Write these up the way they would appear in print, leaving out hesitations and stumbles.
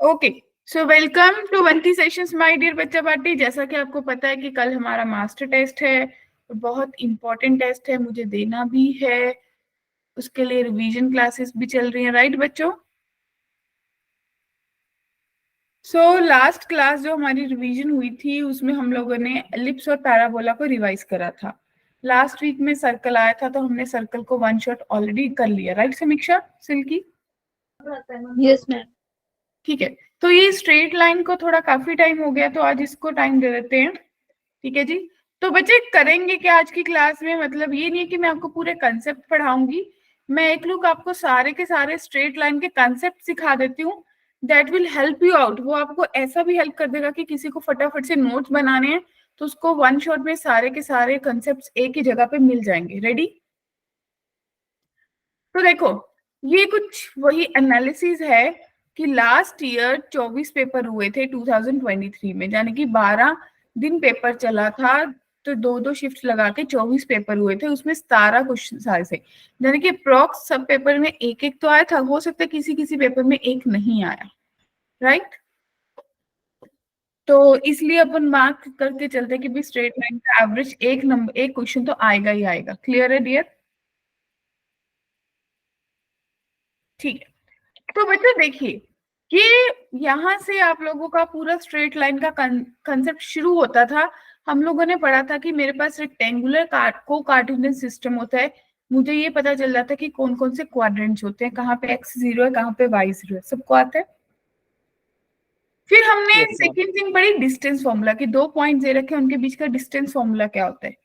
Okay, so welcome to वंती sessions my dear बच्चा पार्टी। जैसा कि आपको पता है कि कल हमारा मास्टर टेस्ट है, बहुत इंपॉर्टेंट टेस्ट है, मुझे देना भी है। उसके लिए रिवीजन क्लासेस भी चल रही हैं, राइट बच्चों? सो लास्ट क्लास जो हमारी रिवीजन हुई थी उसमें हम लोगों ने एलिप्स और पैराबोला को रिवाइज करा था। लास्ट वीक में सर्कल आया था तो हमने सर्कल को वन शॉट ऑलरेडी कर लिया, राइट समीक्षा सिल्की? Yes ma'am. ठीक है, तो ये स्ट्रेट लाइन को थोड़ा काफी टाइम हो गया तो आज इसको टाइम दे देते हैं। ठीक है जी। तो बच्चे करेंगे क्या आज की क्लास में? मतलब ये नहीं है कि मैं आपको पूरे कंसेप्ट पढ़ाऊंगी, मैं एक लुक आपको सारे के सारे स्ट्रेट लाइन के कंसेप्ट सिखा देती हूँ। That will help you out. वो आपको ऐसा भी हेल्प कर देगा कि किसी को फटाफट से नोट्स बनाने हैं तो उसको वन शॉट में सारे के सारे कंसेप्ट एक ही जगह पे मिल जाएंगे। रेडी? तो देखो, ये कुछ वही एनालिसिस है कि लास्ट ईयर 24 पेपर हुए थे 2023 में, यानी कि 12 दिन पेपर चला था। तो दो दो शिफ्ट लगा के 24 पेपर हुए थे, उसमें 17 क्वेश्चन आए थे, यानी कि अप्रॉक्स सब पेपर में एक एक तो आया था। हो सकता है किसी किसी पेपर में एक नहीं आया, राइट? तो इसलिए अपन मार्क करके चलते कि भी स्ट्रेट लाइन का एवरेज एक नंबर एक क्वेश्चन तो आएगा ही आएगा। क्लियर है डियर? ठीक है, तो बच्चों देखिए, ये यहाँ से आप लोगों का पूरा स्ट्रेट लाइन का कंसेप्ट शुरू होता था। हम लोगों ने पढ़ा था कि मेरे पास रेक्टेंगुलर को कार्टेशियन सिस्टम होता है। मुझे ये पता चल जाता है कि कौन कौन से क्वाड्रेंट्स होते हैं, कहाँ पे x जीरो है, कहाँ पे y जीरो है, सबको आता है। फिर हमने यस मैम। सेकेंड थिंग पढ़ी डिस्टेंस फॉर्मूला, कि दो पॉइंट दे रखे हैं उनके बीच का डिस्टेंस फॉर्मूला क्या होता है।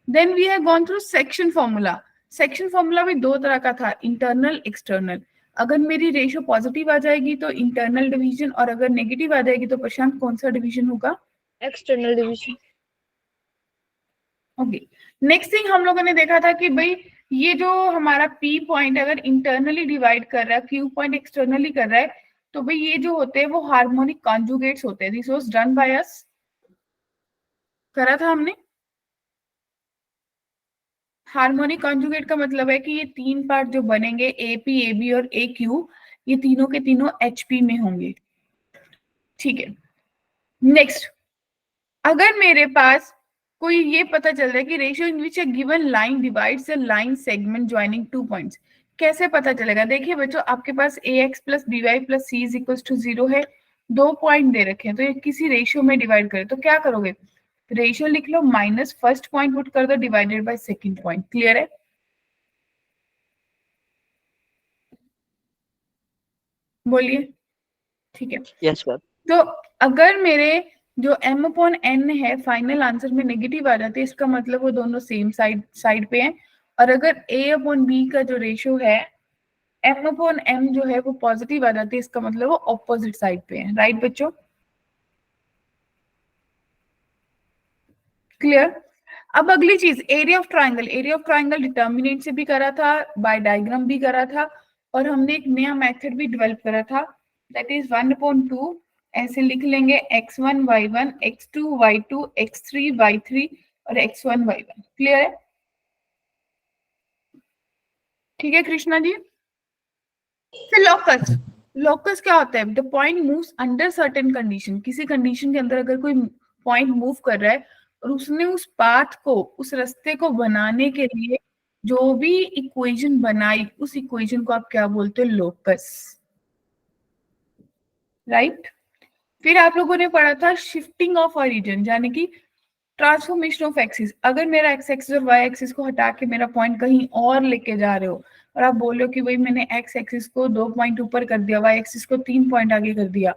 Then we have gone through section formula. Section formula भी दो तरह का था, इंटरनल एक्सटर्नल। अगर मेरी रेशियो पॉजिटिव आ जाएगी तो इंटरनल डिवीजन, और अगर नेगेटिव आ जाएगी तो प्रशांत कौन सा डिवीजन होगा? External division. Okay. Next thing हम लोगों ने देखा था कि भाई ये जो हमारा पी पॉइंट अगर इंटरनली डिवाइड कर रहा है, क्यू पॉइंट एक्सटर्नली कर रहा है, तो भाई ये जो होते हैं वो हार्मोनिक कॉन्जुगेट्स होते हैं। This was done by us, करा था हमने। हार्मोनिक कॉन्जुगेट का मतलब है कि ये तीन पार्ट जो बनेंगे, ए पी, ए बी और ए क्यू, ये तीनों के तीनों एच पी में होंगे। ठीक है। नेक्स्ट, अगर मेरे पास कोई ये पता चल रहा है कि ratio in which a given line divides the line segment joining two points, कैसे पता चलेगा? देखिए बच्चों, आपके पास a x plus b y plus c is equal to zero है, दो पॉइंट दे रखे हैं, तो ये किसी रेशियो में डिवाइड करें तो क्या करोगे? रेशियो लिख लो, माइनस फर्स्ट पॉइंट पुट कर दो, divided by second point. Clear है? बोलिए। ठीक है। Yes ma'am. तो अगर मेरे जो m अपॉन n है फाइनल आंसर में नेगेटिव आ जाती है, इसका मतलब वो दोनों सेम साइड पे हैं। और अगर a अपॉन b का जो रेशियो है m अपॉन m जो है वो पॉजिटिव आ जाती है, इसका मतलब वो ऑपोजिट साइड पे है। राइट बच्चों? क्लियर? अब अगली चीज, area of triangle. Area of triangle determinant से भी करा था, बाय डायग्राम भी करा था, और हमने एक नया मेथड भी डेवलप करा था, दैट इज 1/2। ऐसे लिख लेंगे x1 y1 x2 y2 x3 y3 और x1 y1। क्लियर है? ठीक है कृष्णा जी। फिर लोकस। लोकस क्या होता है? The point moves under certain condition. किसी कंडीशन के अंदर अगर कोई पॉइंट मूव कर रहा है और उसने उस पाथ को, उस रास्ते को बनाने के लिए जो भी इक्वेशन बनाई, उस इक्वेशन को आप क्या बोलते हो? लोकस। राइट? फिर आप लोगों ने पढ़ा था शिफ्टिंग ऑफ ओरिजिन, यानी कि ट्रांसफॉर्मेशन ऑफ एक्सिस। अगर मेरा एक्स एक्सिस और वाई एक्सिस को हटा के मेरा पॉइंट कहीं और लेके जा रहे हो, और आप बोल रहे हो कि भाई मैंने एक्स एक्सिस को 2 पॉइंट ऊपर कर दिया, वाई एक्सिस को 3 पॉइंट आगे कर दिया,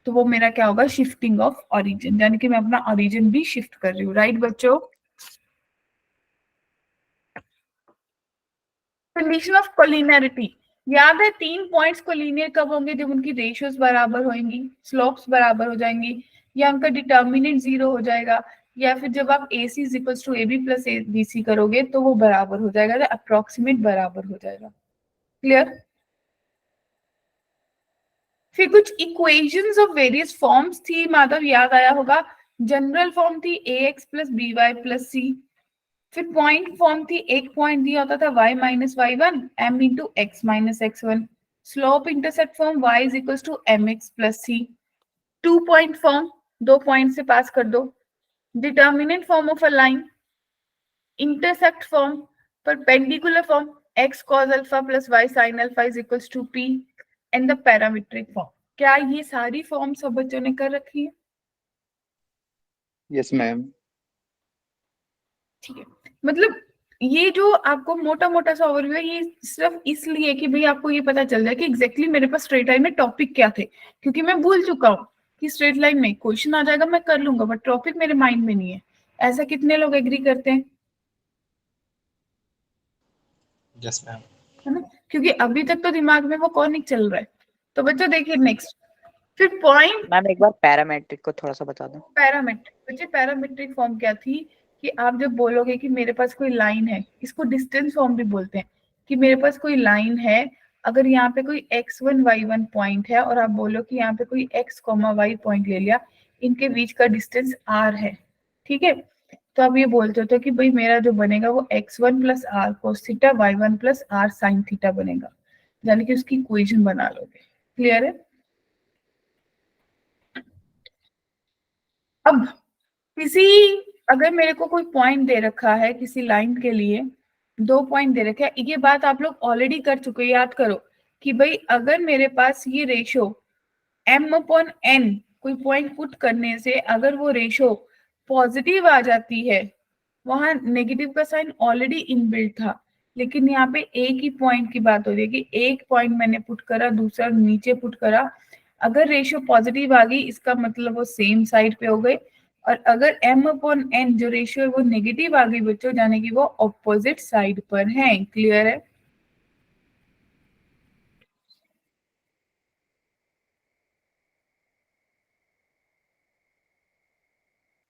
तो वो मेरा क्या होगा? शिफ्टिंग ऑफ ओरिजिन, यानी कि मैं अपना ओरिजिन भी शिफ्ट कर रही हूँ। राइट बच्चों? कंडीशन ऑफ कोलिनियरिटी, याद है 3 पॉइंट्स कोलिनियर कब होंगे? जब उनकी रेशियोज बराबर होंगी, स्लोप्स बराबर हो जाएंगी, या उनका डिटर्मिनेंट जीरो हो जाएगा, या फिर जब आप a c is equal to a b plus a B c करोगे तो वो बराबर हो जाएगा, तो अप्रोक्सीमेट बराबर हो जाएगा। क्लियर? फिर कुछ इक्वेशंस ऑफ वेरियस फॉर्म्स थी, माधव याद आया होगा। जनरल फॉर्म थी a x plus b y plus c. फिर पॉइंट फॉर्म थी, एक पॉइंट दिया होता था y minus y one m into x minus x one. Slope intercept form y is equal to mx plus c, 2 point form, 2 point से पास कर दो, determinant form of a line, intercept form, perpendicular form x cos alpha plus y sin alpha is equal to p, and the parametric form. क्या ये सारी form सब बच्चों ने कर रखी है? Yes ma'am. ठीक है, मतलब ये जो आपको मोटा मोटा सा ओवरव्यू है, ये सिर्फ इसलिए कि भाई आपको ये पता चल जाए कि एग्जैक्टली मेरे पास स्ट्रेट लाइन में टॉपिक क्या थे, क्योंकि मैं भूल चुका हूँ कि स्ट्रेट लाइन में क्वेश्चन आ जाएगा मैं कर लूंगा, बट टॉपिक मेरे माइंड में नहीं है। ऐसा कितने लोग एग्री करते हैं? Yes ma'am. है ना, क्योंकि अभी तक तो दिमाग में वो कॉनिक चल रहा है। तो बच्चों देखिए नेक्स्ट, फिर पॉइंट मैम एक बार पैरामेट्रिक को थोड़ा सा बता दो। पैरामेट्रिक, बच्चे पैरामेट्रिक फॉर्म क्या थी कि आप जब बोलोगे कि मेरे पास कोई लाइन है, इसको डिस्टेंस फॉर्म भी बोलते हैं, कि मेरे पास कोई लाइन है, अगर यहाँ पे कोई x1 y1 पॉइंट है और आप बोलो कि यहाँ पे कोई x, y पॉइंट ले लिया, इनके बीच का डिस्टेंस r है, ठीक है, तो आप ये बोलते हो कि भाई मेरा जो बनेगा वो x1 plus r cos theta, y1 plus r sine theta बनेगा, यानी कि उसकी इक्वेशन बना लोगे। क्लियर है? अब किसी, अगर मेरे को कोई पॉइंट दे रखा है किसी लाइन के लिए, 2 पॉइंट दे रखे हैं, ये बात आप लोग ऑलरेडी कर चुके हैं, याद करो कि भाई अगर मेरे पास ये रेशो m/n कोई पॉइंट पुट करने से अगर वो रेशो पॉजिटिव आ जाती है, वहां नेगेटिव का साइन ऑलरेडी इनबिल्ट था, लेकिन यहाँ पे एक ही पॉइंट की बात हो रही है कि एक पॉइंट मैंने पुट करा, दूसरा नीचे पुट करा, अगर रेशियो पॉजिटिव आ गई इसका मतलब वो सेम साइड पे हो गए, और अगर m/n जो रेशियो है वो नेगेटिव आ गई बच्चों, जाने की वो ऑपोजिट साइड पर है। क्लियर है?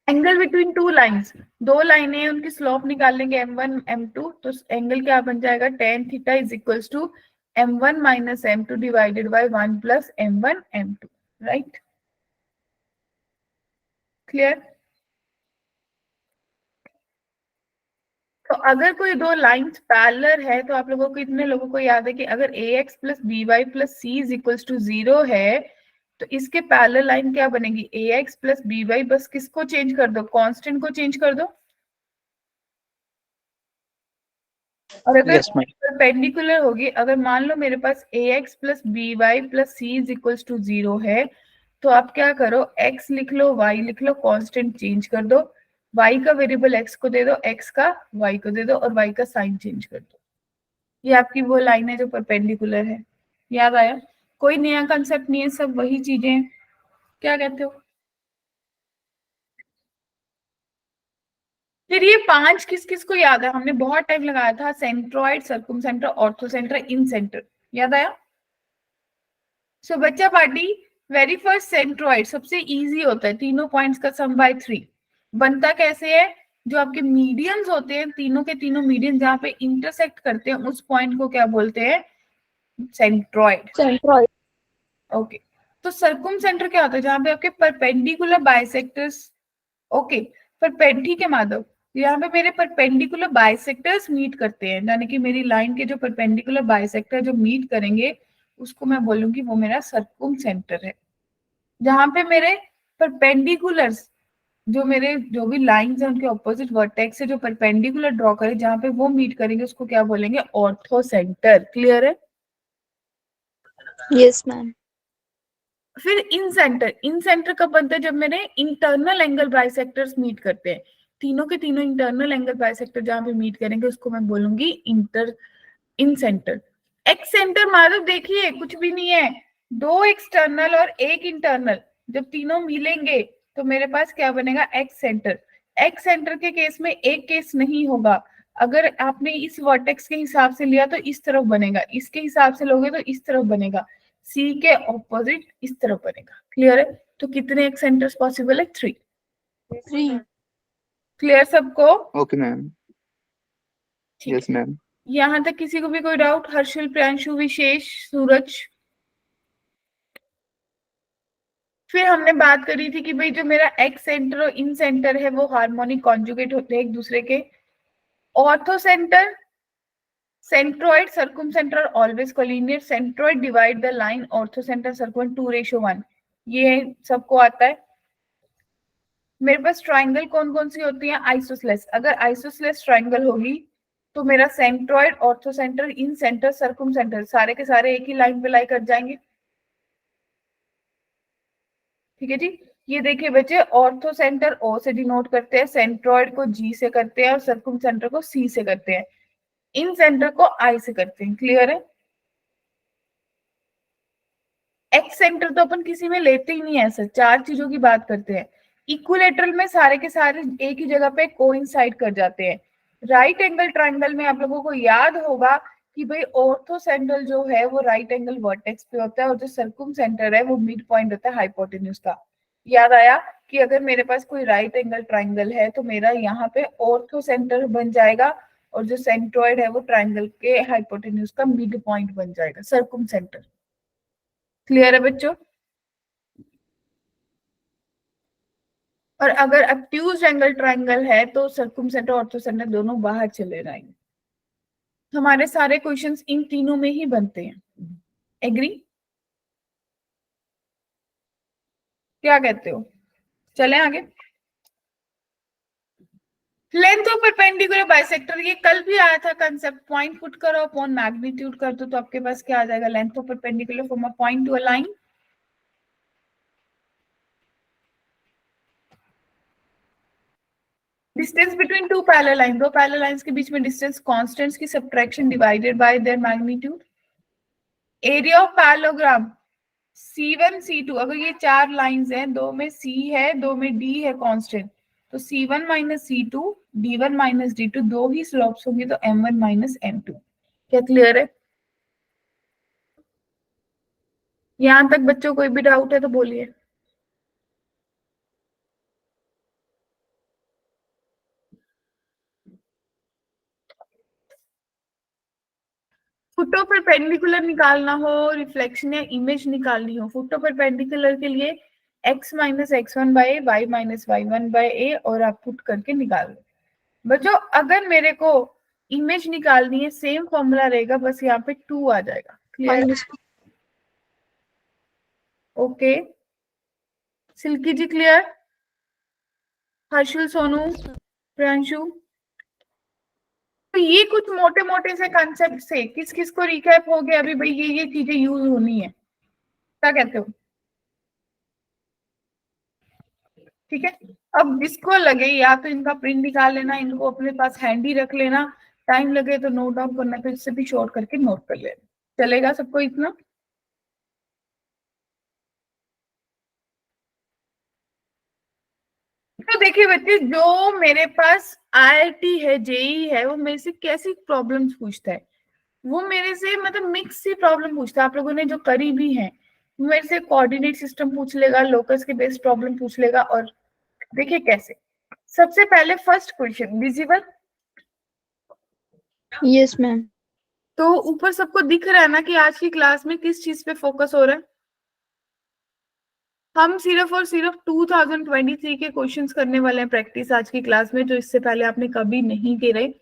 एंगल बिटवीन टू लाइंस, 2 लाइनें हैं, उनकी स्लोप निकाल लेंगे m1 m2, तो एंगल क्या बन जाएगा, tan theta is equals to m1 minus m2 divided by 1 plus m1 m2, right? Clear? तो अगर कोई 2 लाइंस पैरेलल है तो आप लोगों को, कितने लोगों को याद है कि अगर ax plus by plus c is equals to 0 है, तो इसके पैरेलल लाइन क्या बनेगी, ax प्लस by, बस किसको चेंज कर दो, कांस्टेंट को चेंज कर दो, और अगर यस मैम। परपेंडिकुलर होगी, अगर मान लो मेरे पास ax plus by plus c is equals to 0 है, तो आप क्या करो, x लिख लो, y लिख लो, कांस्टेंट चेंज कर दो, y का वेरिएबल x को दे दो, x का y को दे दो, और y का साइन चेंज कर दो। ये आपकी वो लाइन है जो परपेंडिकुलर है। याद आया? कोई नया कंसेप्ट नहीं है, सब वही चीजें हैं। क्या कहते हो? फिर ये 5 किस किस को याद है? हमने बहुत टाइम लगाया था, सेंट्रोइड, सर्कुमसेंटर, ऑर्थोसेंटर, इन सेंटर। याद आया? सो बच्चा पार्टी, वेरी फर्स्ट सेंट्रोइड सबसे इजी होता है, तीनों पॉइंट्स का सम बाय 3। बनता कैसे है, जो आपके मीडियंस होते हैं, तीनों के तीनों मीडियन जहाँ पे इंटरसेक्ट करते हैं, उस पॉइंट को क्या बोलते हैं, सेंट्रोइड। Centroid. ओके, तो सर्कुमसेंटर क्या होता है, जहाँ पे आपके परपेंडिकुलर बाइसेक्टर्स, ओके, ठीक है माधव, यहाँ पे मेरे परपेंडिकुलर बाइसेक्टर्स मीट करते हैं, यानी कि मेरी लाइन के जो परपेंडिकुलर बाइसेक्टर जो मीट करेंगे, उसको मैं बोलूंगी वो मेरा सर्कुमसेंटर है। जहाँ पे मेरे परपेंडिकुलर्स, जो भी लाइंस हैं उनके ऑपोजिट वर्टेक्स से जो परपेंडिकुलर ड्रॉ करें, जहाँ पे वो मीट करेंगे, उसको क्या बोलेंगे, ऑर्थोसेंटर। क्लियर है? Yes, ma'am. फिर इन सेंटर कब बनता है, जब मेरे इंटरनल एंगल बाइसेक्टर्स मीट करते हैं, तीनों के तीनों इंटरनल एंगल बाइसेक्टर जहां पे मीट करेंगे, उसको मैं बोलूंगी इन सेंटर। एक्स सेंटर माधव देखिए कुछ भी नहीं है, 2 एक्सटर्नल और 1 इंटरनल, जब तीनों मिलेंगे तो मेरे पास क्या बनेगा, एक्स सेंटर। एक्स सेंटर के केस में एक केस नहीं होगा, अगर आपने इस वर्टेक्स के हिसाब से लिया तो इस तरफ बनेगा, इसके हिसाब से लोगे तो इस तरफ बनेगा, सी के ऑपोजिट इस तरफ बनेगा। क्लियर है? तो कितने एक्स सेंटर्स पॉसिबल है, 3। 3. क्लियर सबको? Okay ma'am. ठीक यस है, मैम। यहाँ तक किसी को भी कोई डाउट? हर्षल, प्रियांशु, विशेष, सूरज? फिर हमने बात करी थी कि भाई जो मेरा एक्स सेंटर और इन सेंटर है वो हार्मोनिक कॉन्जुगेट होते हैं एक दूसरे के। Orthocentre centroid circumcentre always collinear, centroid divide the line orthocentre circum 2:1, ये सबको आता है। मेरे पास ट्राइंगल कौन कौन सी होती है? आइसोसेलेस। अगर आइसोसेलेस ट्राइंगल होगी तो मेरा सेंट्रोइड, ऑर्थोसेंटर, इन सेंटर, सर्कुमसेंटर सारे के सारे एक ही लाइन पे लाई कर जाएंगे। ठीक है जी। ये देखिए बच्चे, ऑर्थोसेंटर ओ से डिनोट करते हैं, सेंट्रोइड को जी से करते हैं और सर्कुमसेंटर को सी से करते हैं, इन सेंटर को आई से करते हैं। क्लियर है? एक्स सेंटर तो अपन किसी में लेते ही नहीं है, ऐसा चार चीजों की बात करते हैं। इक्विलेटरल में सारे के सारे एक ही जगह पे कोइंसाइड कर जाते हैं। राइट एंगल ट्राइंगल में आप लोगों को याद होगा कि भाई ऑर्थोसेंट्रल जो है वो राइट एंगल वर्टेक्स पे होता है और जो सर्कुम सेंटर है वो मिड पॉइंट होता है हाइपोटेन्यूज का। याद आया कि अगर मेरे पास कोई राइट एंगल ट्राइंगल है तो मेरा यहाँ पे ऑर्थोसेंटर बन जाएगा और जो सेंट्रॉइड है वो ट्राइंगल के हाइपोटेन्यूज का मिड पॉइंट बन जाएगा, सर्कुम सेंटर। क्लियर है बच्चों? और अगर अब्ट्यूज एंगल ट्राइंगल है तो सर्कुमसेंटर ऑर्थोसेंटर दोनों बाहर चले जाएंगे। हमारे सारे क्वेश्चंस इन तीनों में ही बनते हैं। एग्री? क्या कहते हो? चलें आगे। लेंथ ऑफ परपेंडिकुलर बाइसेक्टर, ये कल भी आया था कंसेप्ट। पॉइंट पुट करो अपॉन मैग्नीट्यूड कर दो तो आपके पास क्या आ जाएगा? Length of perpendicular from a point to a line. Distance between two parallel line, दो पैरेलल लाइंस के बीच में डिस्टेंस कांस्टेंट्स की subtraction divided by their magnitude. Area of parallelogram C1 C2, अगर ये चार लाइंस हैं, दो में C है दो में D है कांस्टेंट, तो C1 minus C2, D1 minus D2, दो ही स्लोप्स होंगे तो M1 माइनस M2। क्या क्लियर है? यहां तक बच्चों कोई भी डाउट है तो बोलिए। फुटो परपेंडिकुलर निकालना हो, रिफ्लेक्शन या इमेज निकालनी हो, फुटो परपेंडिकुलर के लिए x minus x1 by y minus y1 by a और आप पुट करके निकाल लो। बच्चों अगर मेरे को इमेज निकालनी है सेम फॉर्मूला रहेगा, बस यहाँ पे 2 आ जाएगा। Clear? Okay, silkie ji clear? Harshal, Sonu, Priyanshu, तो ये कुछ मोटे मोटे से कंसेप्ट से किस किस को रिकैप हो गया अभी भाई, ये चीजें यूज होनी है। क्या कहते हो? ठीक है। अब जिसको लगे या तो इनका प्रिंट निकाल लेना, इनको अपने पास हैंडी रख लेना, टाइम लगे तो नोट डाउन करना, फिर इससे भी शॉर्ट करके नोट कर लेना। चलेगा सबको इतना? तो देखिए बच्चे, जो मेरे पास आईआईटी है, जेई है, वो मेरे से कैसी प्रॉब्लम्स पूछता है? वो मेरे से मतलब मिक्स सी प्रॉब्लम पूछता है। आप लोगों ने जो करी भी है, मेरे से कोऑर्डिनेट सिस्टम पूछ लेगा, लोकस के बेस्ड प्रॉब्लम पूछ लेगा। और देखिए कैसे। सबसे पहले first question, visible? Yes, ma'am. तो ऊपर सबको दिख रहा है ना कि आज की क्लास में किस चीज पे फोकस हो रहा है? हम सिर्फ और सिर्फ 2023 के क्वेश्चंस करने वाले हैं प्रैक्टिस आज की क्लास में, जो इससे पहले आपने कभी नहीं करे।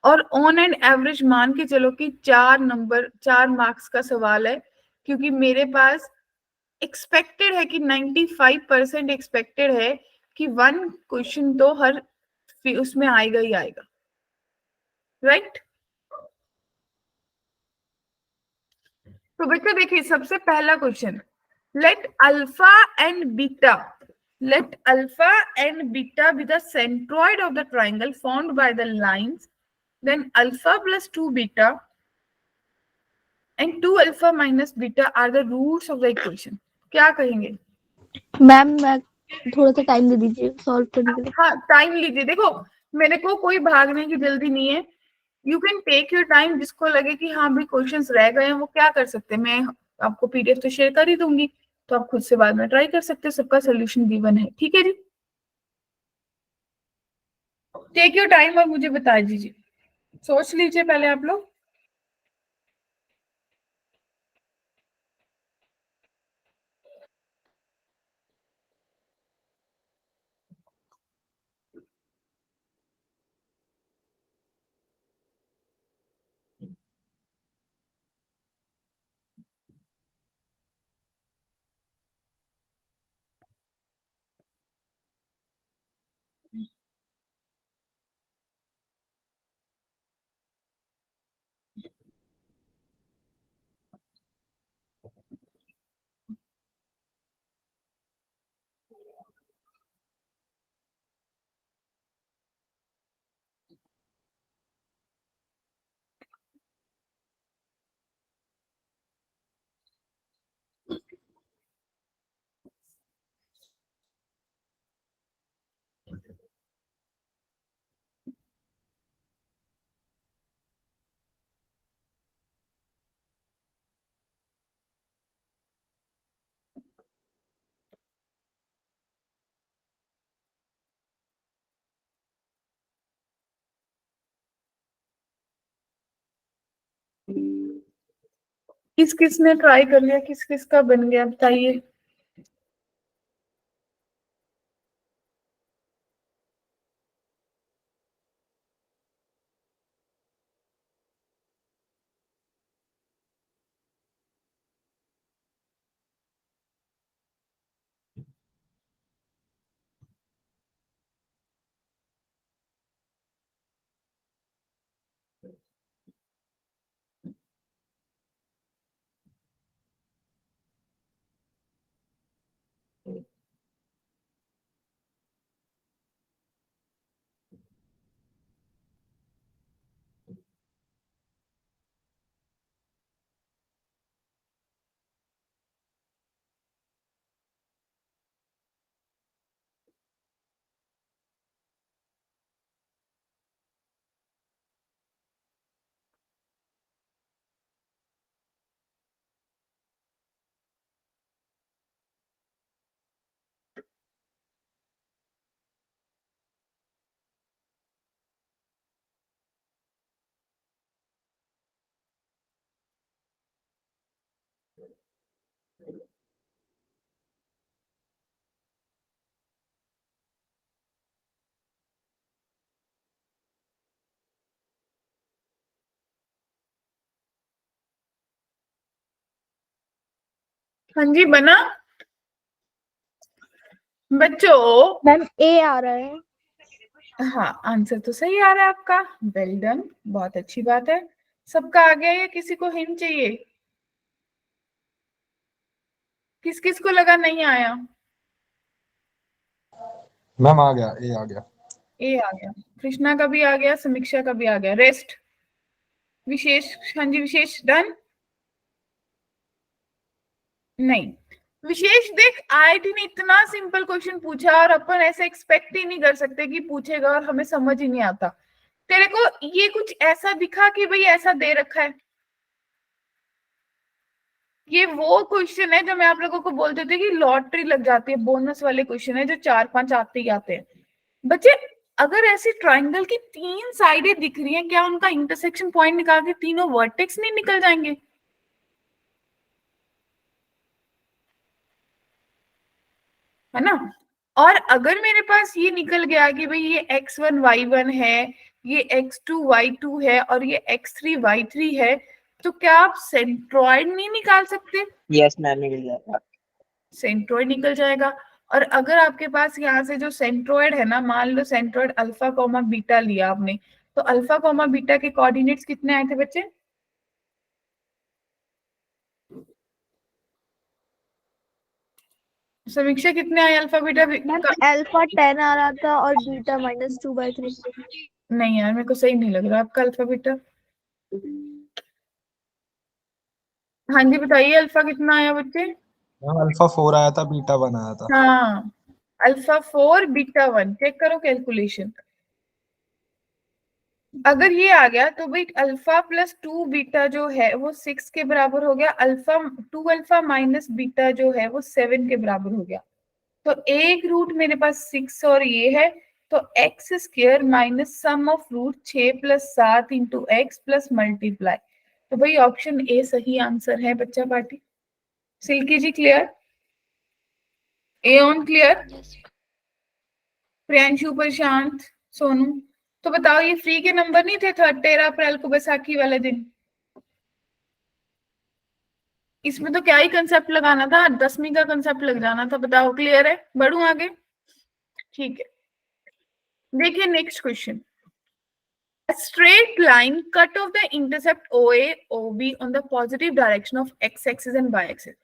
और ऑन एंड एवरेज मान के चलो कि 4 मार्क्स का सवाल है, क्योंकि मेरे पास एक्सपेक्टेड है कि 95% एक्सपेक्टेड है कि 1 क्वेश्चन तो हर उसमें आएगा ही आएगा। राइट? तो बच्चों देखिए, सबसे पहला question, let alpha and beta let alpha and beta be the centroid of the triangle formed by the lines, then alpha plus 2 beta and 2 alpha minus beta are the roots of the equation। क्या कहेंगे? Ma'am मैं थोड़ा सा time दे दीजिए solve करने के लिए। हाँ, टाइम लीजिए। देखो, मेरे को कोई भागने की जल्दी नहीं है, you can take your time. जिसको लगे कि हाँ भाई क्वेश्चंस रह गए हैं, वो क्या कर सकते हैं, मैं आपको पीडीएफ तो शेयर कर ही दूंगी, तो आप खुद से बाद में ट्राई कर सकते हैं। सबका सोल्यूशन गिवन है। ठीक है जी, टेक योर टाइम और मुझे बता दीजिए। सोच लीजिए पहले आप लोग। किस किस ने ट्राई कर लिया, किस किस का बन गया बताइए। हाँ जी बना बच्चों। मैम ए आ रहा है। हाँ आंसर तो सही आ रहा है आपका, वेल डन, बहुत अच्छी बात है। सबका आ गया या किसी को हिंट चाहिए? किस किस को लगा नहीं आया? मैम आ गया, ए आ गया। ए आ गया, कृष्णा का भी आ गया, समीक्षा का भी आ गया, रेस्ट विशेष, हाँ जी विशेष डन। नहीं विशेष देख, आईटी ने इतना सिंपल क्वेश्चन पूछा और अपन ऐसे एक्सपेक्ट ही नहीं कर सकते कि पूछेगा और हमें समझ ही नहीं आता। तेरे को ये कुछ ऐसा दिखा कि भाई ऐसा दे रखा है? ये वो क्वेश्चन है जो मैं आप लोगों को बोलते थे कि लॉटरी लग जाती है, बोनस वाले क्वेश्चन है जो 4-5 आते ही आते हैं। बच्चे अगर ऐसी ट्राइंगल की 3 साइडें दिख रही हैं, क्या उनका इंटरसेक्शन पॉइंट निकाल के तीनों वर्टेक्स नहीं निकल जाएंगे? है ना? और अगर मेरे पास ये निकल गया कि भाई ये x1 y1 है, ये x2 y2 है और ये x3 y3 है, तो क्या आप सेंट्रॉइड नहीं निकाल सकते? यस मैम, निकल जाएगा। सेंट्रॉइड निकल जाएगा। और अगर आपके पास यहाँ से जो सेंट्रॉइड है ना, मान लो सेंट्रॉइड अल्फा कॉमा बीटा लिया आपने, तो अल्फा कॉमा बीटा के कोऑर्डिनेट्स कितने आए थे बच्चे? समीक्षा कितने आए अल्फा बीटा मैम का? अल्फा 10 आ रहा था और बीटा -2/3। नहीं यार मेरे को सही नहीं लग रहा आपका अल्फा बीटा। हाँ जी बताइए, अल्फा कितना आया बच्चे? मैम अल्फा 4 आया था, बीटा 1 आया था। हाँ अल्फा 4 बीटा 1, चेक करो कैलकुलेशन। अगर ये आ गया तो भाई अल्फा प्लस 2 बीटा जो है वो 6 के बराबर हो गया, अल्फा 2 अल्फा माइनस बीटा जो है वो 7 के बराबर हो गया। तो एक रूट मेरे पास 6 और ये है, तो x square minus sum of root 6 plus 7 into x plus multiply. तो भाई ऑप्शन ए सही आंसर है बच्चा पार्टी। Silky ji clear? ए ऑन क्लियर? प्रियांशु, प्रशांत, सोनू, तो बताओ ये फ्री के नंबर नहीं थे 13 अप्रैल को बैसाखी वाले दिन? इसमें तो क्या ही कंसेप्ट लगाना था, 10वीं का कंसेप्ट लग जाना था। बताओ क्लियर है? बढ़ू आगे? ठीक है, देखिए next question. A straight line cut off the intercept OA OB on the positive direction of x-axis and y-axis।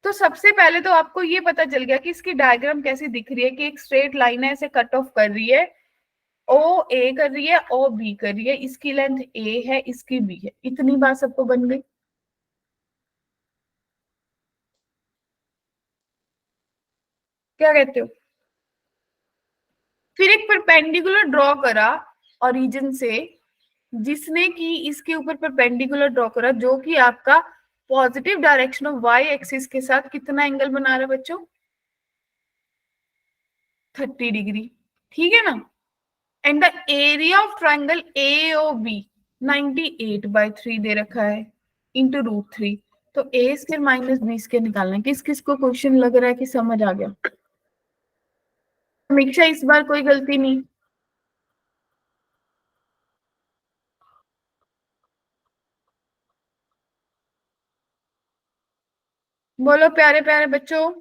तो सबसे पहले तो आपको ये पता चल गया कि इसकी डायग्राम कैसी दिख रही है, कि एक स्ट्रेट लाइन है, ऐसे कट ऑफ कर रही है, ओ ए कर रही है, ओ बी कर रही है, इसकी लेंथ ए है, इसकी बी है। इतनी बात सबको बन गई? क्या कहते हो? फिर एक परपेंडिकुलर ड्रॉ करा ओरिजिन से, जिसने कि इसके ऊपर परपेंडिकुलर ड्रॉ करा, जो कि आपका positive direction of y axis के साथ कितना एंगल बना रहा है बच्चों? 30 डिग्री। ठीक है ना? And the area of triangle A O B, 98/3 दे रखा है इंटू √3, तो a square minus b square निकालना है। किस किस को क्वेश्चन लग रहा है कि समझ आ गया? समीक्षा इस बार कोई गलती नहीं। बोलो प्यारे प्यारे बच्चों।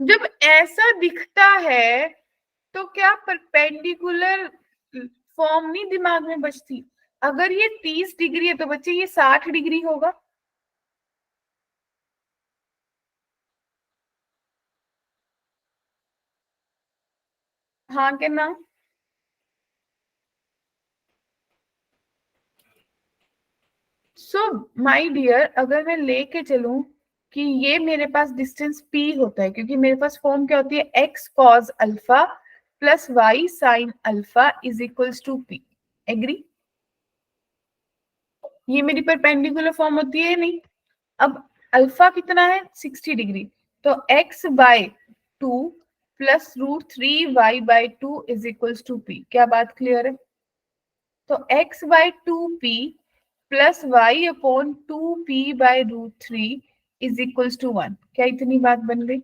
जब ऐसा दिखता है तो क्या परपेंडिकुलर फॉर्म नहीं दिमाग में बचती? अगर ये 30 डिग्री है तो बच्चे ये 60 डिग्री होगा। हाँ के ना? सो माय डियर, अगर मैं लेके चलूं कि ये मेरे पास डिस्टेंस p होता है, क्योंकि मेरे पास फॉर्म क्या होती है, x cos alpha plus y sin alpha is equals to p। Agree? ये मेरी परपेंडिकुलर फॉर्म होती है नहीं? अब अल्फा कितना है, 60 डिग्री, तो x by 2 plus √3y/2 is equals to p। क्या बात क्लियर है? तो x/2p plus y/2p/√3 is equals to 1। क्या इतनी बात बन गई?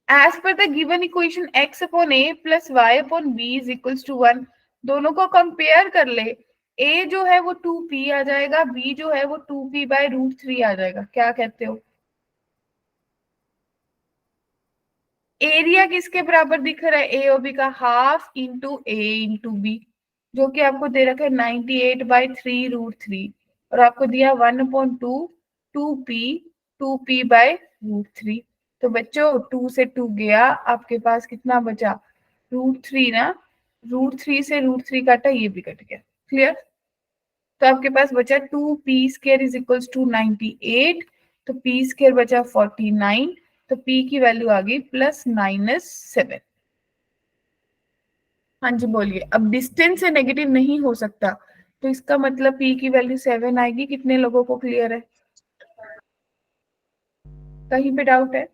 As per the given equation x/a plus y/b is equals to 1। दोनों को कंपेयर कर ले, a जो है वो 2p आ जाएगा, b जो है वो 2p/√3 आ जाएगा। क्या कहते हो? एरिया किसके बराबर दिख रहा है? ए और बी का हाफ इंटू ए इंटू बी, जो कि आपको दे रखा है 98/3√3, और आपको दिया 1/2 2p 2p/√3। तो बच्चों 2 से 2 गया, आपके पास कितना बचा? √3 ना, √3 से √3 काटा, ये भी कट गया। क्लियर? तो आपके पास बचा 2p² इज इक्वल्स टू 98, तो p² बचा 49, तो p की वैल्यू आ गई +-7। हाँ जी बोलिए। अब डिस्टेंस से नेगेटिव नहीं हो सकता, तो इसका मतलब p की वैल्यू 7 आएगी। कितने लोगों को क्लियर है? कहीं पे डाउट है?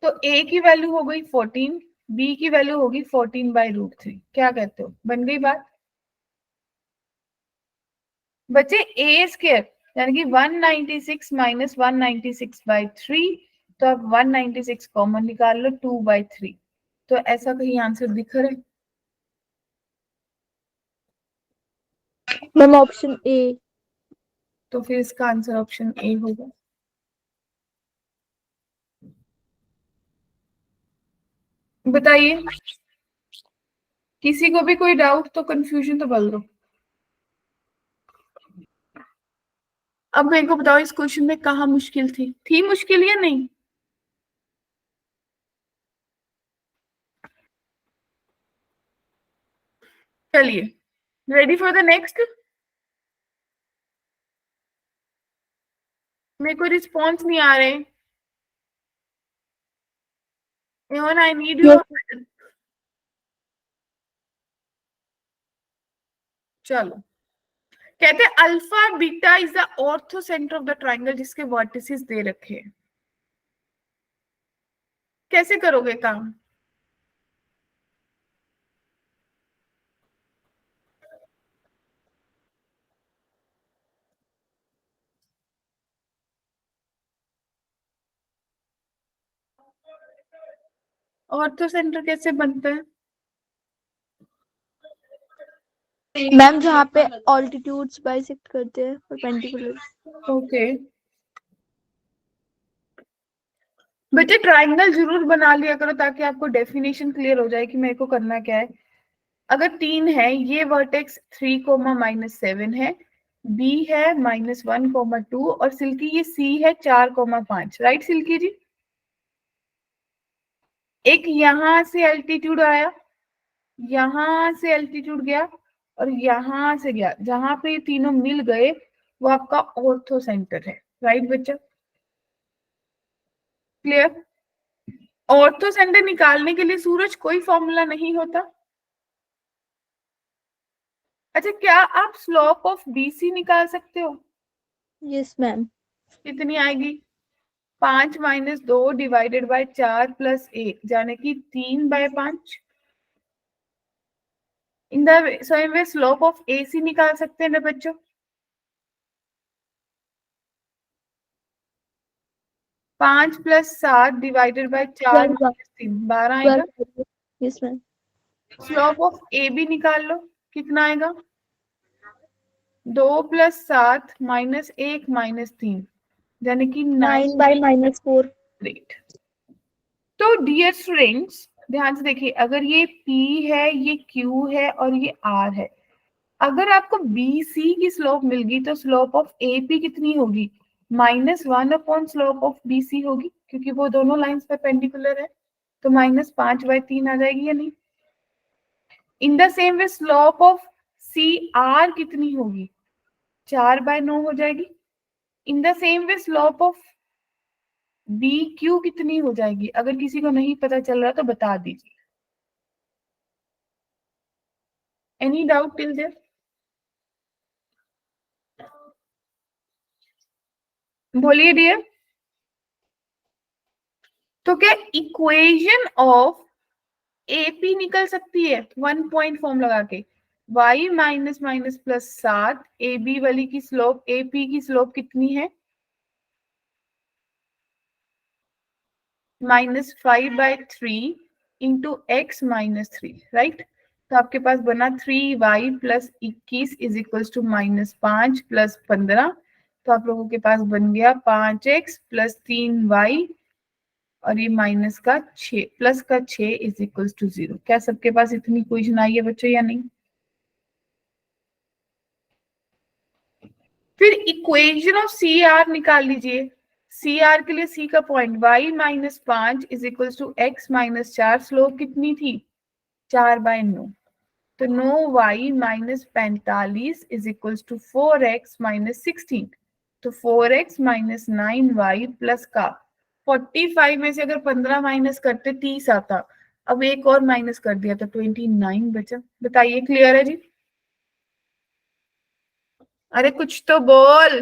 तो a की वैल्यू हो गई 14, b की वैल्यू होगी 14/√3। क्या कहते हो, बन गई बात? बच्चे a² यानी कि 196 माइनस 196/3, तो अब 196 कॉमन निकाल लो, 2/3। तो ऐसा कहीं आंसर दिख रहा है? Ma'am option A. तो फिर इसका आंसर ऑप्शन ए होगा। बताइए, किसी को भी कोई डाउट तो कंफ्यूजन तो बोल दो। अब मेरे को बताओ, इस क्वेश्चन में कहाँ मुश्किल थी मुश्किल या नहीं? चलिए, रेडी फॉर द नेक्स्ट। मेरे को रिस्पॉन्स नहीं आ रहे। Even I need your. चलो, कहते हैं alpha beta is the orthocentre of the triangle, जिसके वर्टिसेस दे रखे हैं। कैसे करोगे काम? ऑर्थो सेंटर कैसे बनता है? मैम जहाँ पे ऑल्टीट्यूड्स बाइसेक्ट करते हैं परपेंडिकुलर। ओके बच्चे, ट्राइंगल जरूर बना लिया करो ताकि आपको डेफिनेशन क्लियर हो जाए कि मेरे को करना क्या है। अगर 3 है, ये वर्टेक्स 3, -7 है, बी है -1, 2, और सिल्की ये सी है 4, 5। राइट सिल्की जी? एक यहां से एल्टीट्यूड आया, यहां से एल्टीट्यूड गया, और यहां से गया, जहां पे ये तीनों मिल गए वो आपका ऑर्थो सेंटर है। राइट बच्चा? क्लियर? ऑर्थो सेंटर निकालने के लिए सूरज कोई फॉर्मूला नहीं होता। अच्छा, क्या आप स्लोप ऑफ बीसी निकाल सकते हो? Yes ma'am. कितनी आएगी? 5 माइनस 2 डिवाइडेड बाय 4 प्लस 1 यानी कि 3/5। In the same way slope of AC निकाल सकते हैं ना बच्चों? पांच प्लस 7 डिवाइडेड बाय 4 12 माइनस 3 12 आएगा। 12 yes ma'am. Slope of AB निकाल लो, कितना आएगा? 2 प्लस 7 माइनस 1 माइनस 3 यानी कि 9/-4। ग्रेट। तो डियर स्टूडेंट्स ध्यान से देखिए, अगर ये P है, ये Q है और ये R है, अगर आपको BC की स्लोप मिल गई तो स्लोप ऑफ AP कितनी होगी? -1 अपॉन स्लोप ऑफ BC होगी, क्योंकि वो दोनों लाइंस परपेंडिकुलर है, तो -5/3 आ जाएगी या नहीं? In the same way slope of CR कितनी होगी? 4/9 हो जाएगी। In the same way slope of BQ कितनी हो जाएगी? अगर किसी को नहीं पता चल रहा तो बता दीजिए। Any doubt till there? बोलिए डियर। तो क्या इक्वेशन ऑफ AP निकल सकती है 1 पॉइंट फॉर्म लगा के? y minus minus plus 7 AB वाली की स्लोप, AP की स्लोप कितनी है? -5/3 इंटू x माइनस 3, राइट? तो आपके पास बना 3y plus 21 is equals to -5 plus 15। तो आप लोगों के पास बन गया 5x प्लस 3y और ये माइनस का 6 प्लस का 6 इज इक्वल्स टू 0। क्या सबके पास इतनी इक्वेशन आई है बच्चों या नहीं? फिर इक्वेशन ऑफ CR निकाल लीजिए। CR के लिए C का point y minus 5 is equals to x minus 4, slope कितनी थी? 4/9। तो 9y minus 45 is equals to 4x minus 16। तो 4x माइनस 9y प्लस का 45 में से अगर 15 माइनस करते 30 आता, अब एक और माइनस कर दिया तो 29 बचा। बताइए, क्लियर है जी? अरे कुछ तो बोल।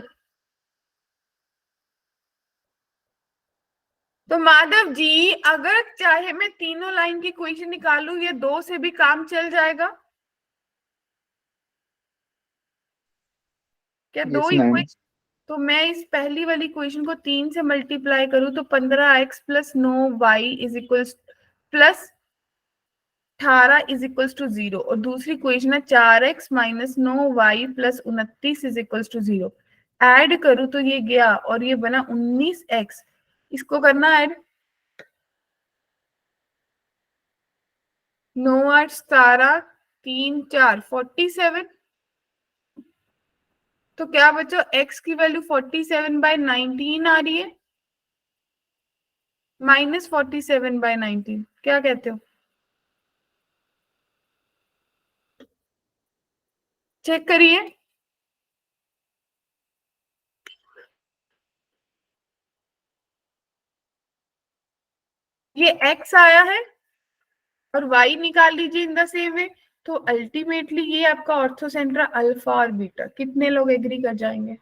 तो माधव जी अगर चाहे मैं तीनों लाइन की इक्वेशन निकालूं, ये 2 से भी काम चल जाएगा क्या? Yes, 2 ma'am. इक्वेशन। तो मैं इस पहली वाली इक्वेशन को 3 से मल्टीप्लाई करूं तो 15x plus 9y is equals plus 18 is equals to 0, और दूसरी इक्वेशन है 4x minus 9y plus 29 is equals to 0। Add करूं तो ये गया और ये बना 19x। इसको करना ऐड। 9 8 17 3 4 47। तो क्या बच्चों x की वैल्यू 47/19 आ रही है, -47/19। क्या कहते हो? चेक करिए। ये x आया है और y निकाल लीजिए इन द सेम वे। तो अल्टीमेटली ये आपका ऑर्थोसेंट्रा अल्फा और बीटा। कितने लोग एग्री कर जाएंगे?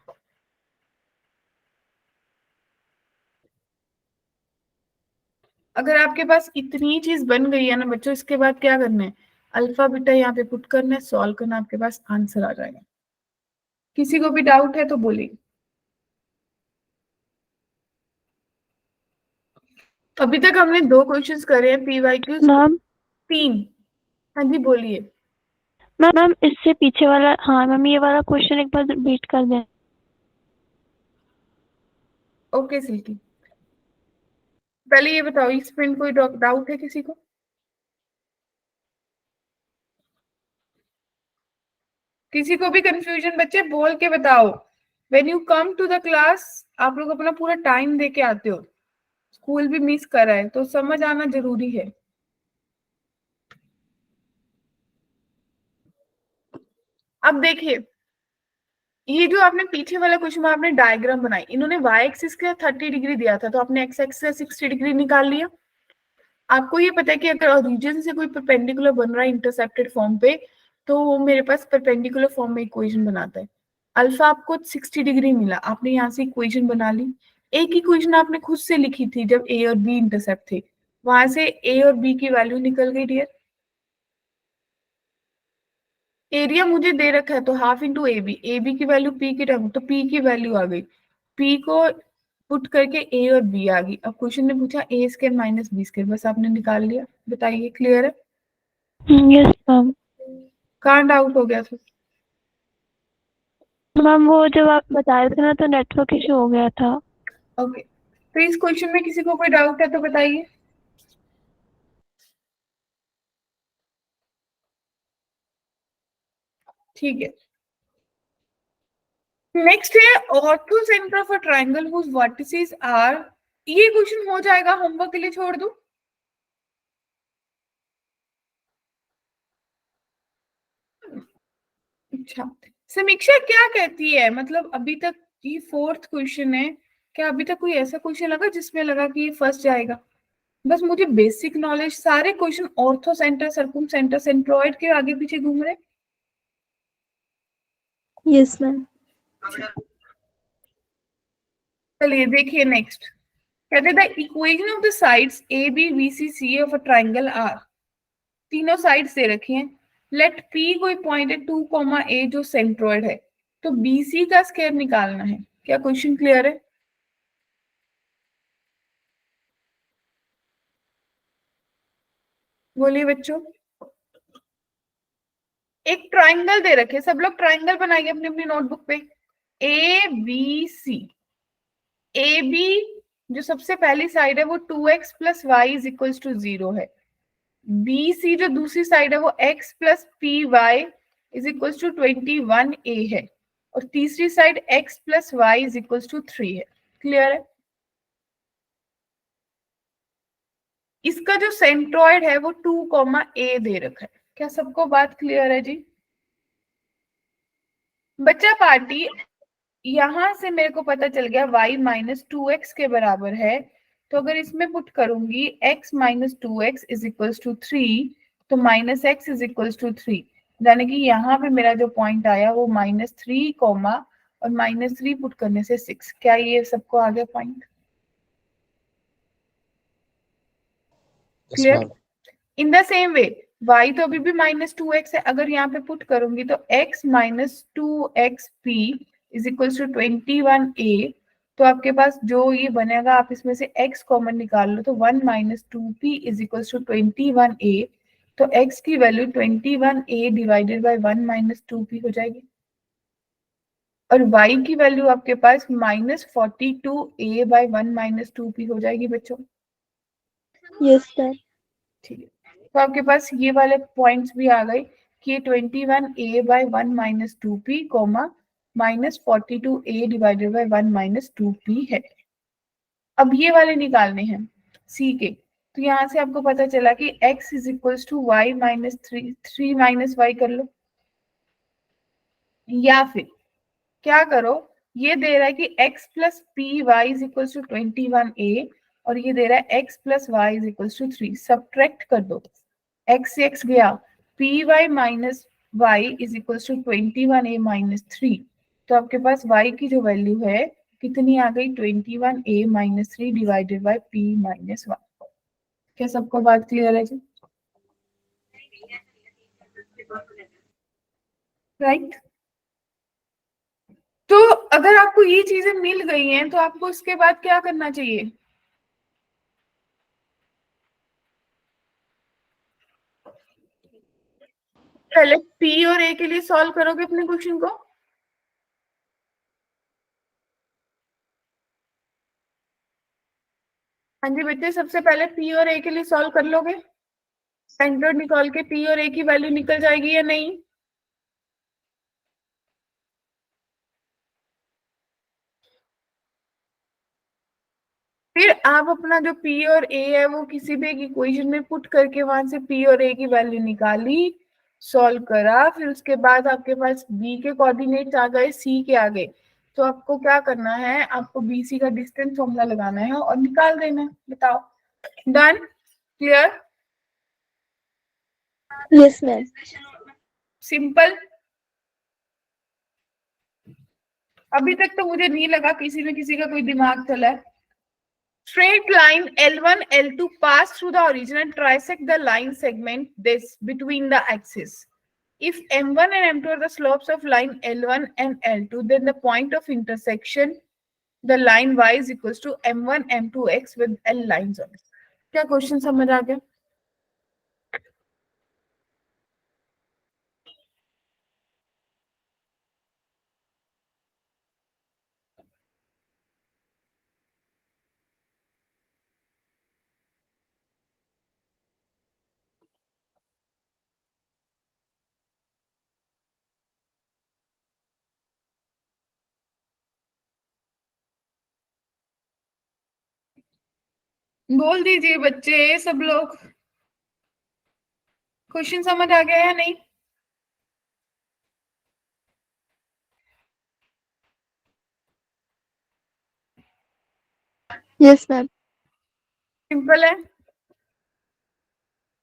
अगर आपके पास इतनी चीज बन गई है ना बच्चों, इसके बाद क्या करना है? अल्फा बीटा यहाँ पे पुट करना है, सॉल्व करना, आपके पास आंसर आ जाएगा। किसी को भी डाउट है तो बोलिए। अभी तक हमने 2 क्वेश्चंस करे हैं PYQ। मैम 3। हाँ जी बोलिए। मैम इससे पीछे वाला, हाँ मैम ये वाला क्वेश्चन एक बार रिपीट कर दें। ओके सिल्की, पहले ये बताओ इसमें कोई डाउट है किसी को? किसी को भी कंफ्यूजन बच्चे बोल के बताओ। When you come to the class आप लोग अपना पूरा टाइम दे के आते हो, स्कूल भी मिस करा है तो समझ आना जरूरी है। अब देखिए, ये जो आपने पीछे वाला क्वेश्चन में आपने डायग्राम बनाई, इन्होंने y एक्सिस का 30 डिग्री दिया था तो आपने x एक्सिस का 60 डिग्री निकाल लिया। आपको ये पता है कि अगर ओरिजिन से कोई परपेंडिकुलर बन रहा है इंटरसेप्टेड फॉर्म पे, तो वो मेरे पास परपेंडिकुलर फॉर्म में इक्वेशन बनाता है। अल्फा आपको 60 डिग्री मिला, आपने यहाँ से इक्वेशन बना ली। एक इक्वेशन आपने खुद से लिखी थी जब ए और बी इंटरसेप्ट थे, वहां से ए और बी की वैल्यू निकल गई डियर। एरिया मुझे दे रखा है तो हाफ इंटू ए बी की वैल्यू पी की टर्म, तो पी की वैल्यू आ गई, पी को पुट करके ए और बी आ गई। अब क्वेश्चन ने पूछा ए स्क्वायर माइनस बी स्क्वायर, बस आपने निकाल लिया। बताइए क्लियर है? Yes ma'am. कहाँ डाउट हो गया था? मैम वो जब आप बता रहे थे ना तो नेटवर्क इशू हो गया था। ओके, तो इस क्वेश्चन में किसी को कोई डाउट है तो बताइए। ठीक है, नेक्स्ट है orthocentre of a triangle whose vertices are. ये क्वेश्चन हो जाएगा, होमवर्क के लिए छोड़ दूं? अच्छा, समीक्षा क्या कहती है, मतलब अभी तक ये फोर्थ क्वेश्चन है, क्या अभी तक कोई ऐसा क्वेश्चन लगा जिसमें लगा कि ये फर्स्ट जाएगा? बस मुझे बेसिक नॉलेज, सारे question orthocentre, circumcentre, centroid के आगे पीछे घूम रहे। Yes ma'am. चलिए देखिए नेक्स्ट, कहते the equation of the sides a b b c c of a triangle are. तीनों साइड्स दे रखी हैं, लेट पी कोई पॉइंट है 2, ए जो सेंट्रोइड है, तो बीसी का स्क्वायर निकालना है। क्या क्वेश्चन क्लियर है? बोलिए बच्चों। एक ट्राइंगल दे रखे, सब लोग ट्राइंगल बनाइए अपनी अपनी नोटबुक पे। A B C, A B जो सबसे पहली साइड है वो 2x plus y is equals to 0 है। बी सी जो दूसरी साइड है वो x plus p y is equals to 21a है, और तीसरी side x plus y is equals to 3 है। क्लियर है? इसका जो सेंट्रॉइड है वो 2, a दे रखा है। क्या सबको बात क्लियर है जी? बच्चा पार्टी, यहां से मेरे को पता चल गया y माइनस 2x के बराबर है, तो अगर इसमें पुट करूंगी x minus 2x is equals to 3, तो minus x is equals to 3, यानी कि यहाँ पे मेरा जो पॉइंट आया वो -3 कॉमा और -3 पुट करने से 6। क्या ये सबको आ गया point? Yes, clear? ma'am. In the same way y तो अभी भी -2x है, अगर यहाँ पे पुट करूंगी तो x minus 2x p is equals to 21a, तो आपके पास जो ये बनेगा, आप इसमें से x कॉमन निकाल लो, तो 1 minus 2p is equals to 21a, तो x की value 21a divided by 1 minus 2p हो जाएगी, और y की वैल्यू आपके पास -42a बाय 1 माइनस 2p हो जाएगी बच्चों। Yes sir. ठीक है, तो आपके पास ये वाले पॉइंट्स भी आ गए कि 21a by 1 minus 2p comma -42a divided by 1 minus 2p है। अब ये वाले निकालने हैं c के, तो यहाँ से आपको पता चला कि x is equals to y minus 3 minus y कर लो, या फिर क्या करो, ये दे रहा है कि x plus p y is equals to 21a, और ये दे रहा है x plus y is equals to 3, subtract कर दो, x से x गया, p y minus y is equals to 21a minus 3, तो आपके पास y की जो वैल्यू है कितनी आ गई, 21a minus 3 divided by p minus 1। क्या सबको बात क्लियर है जी? राइट, तो अगर आपको ये चीजें मिल गई हैं तो आपको इसके बाद क्या करना चाहिए? पहले P और A के लिए सॉल्व करोगे अपने क्वेश्चन को। हाँ जी बच्चे, सबसे पहले P और A के लिए सॉल्व कर लोगे, सेंटर निकाल के P और A की वैल्यू निकल जाएगी या नहीं? फिर आप अपना जो P और A है वो किसी भी एक इक्वेशन में पुट करके वहां से P और A की वैल्यू निकाली, सॉल्व करा, फिर उसके बाद आपके पास B के कोऑर्डिनेट्स आ गए, C के आ गए, तो आपको क्या करना है, आपको BC का डिस्टेंस फॉर्मूला लगाना है और निकाल देना है। बताओ, done? Clear? Yes ma'am. Simple. अभी तक तो मुझे नहीं लगा किसी में किसी का कोई दिमाग चला है. Straight line L1, L2 pass through the origin and trisect the line segment this between the axes. If M1 and M2 are the slopes of line L1 and L2, then the point of intersection, the line Y is equals to M1, M2x with L lines on it. क्या question समझ आ गया? बोल दीजिए बच्चे सब लोग, question समझ आ गया या नहीं? Yes ma'am. सिंपल है,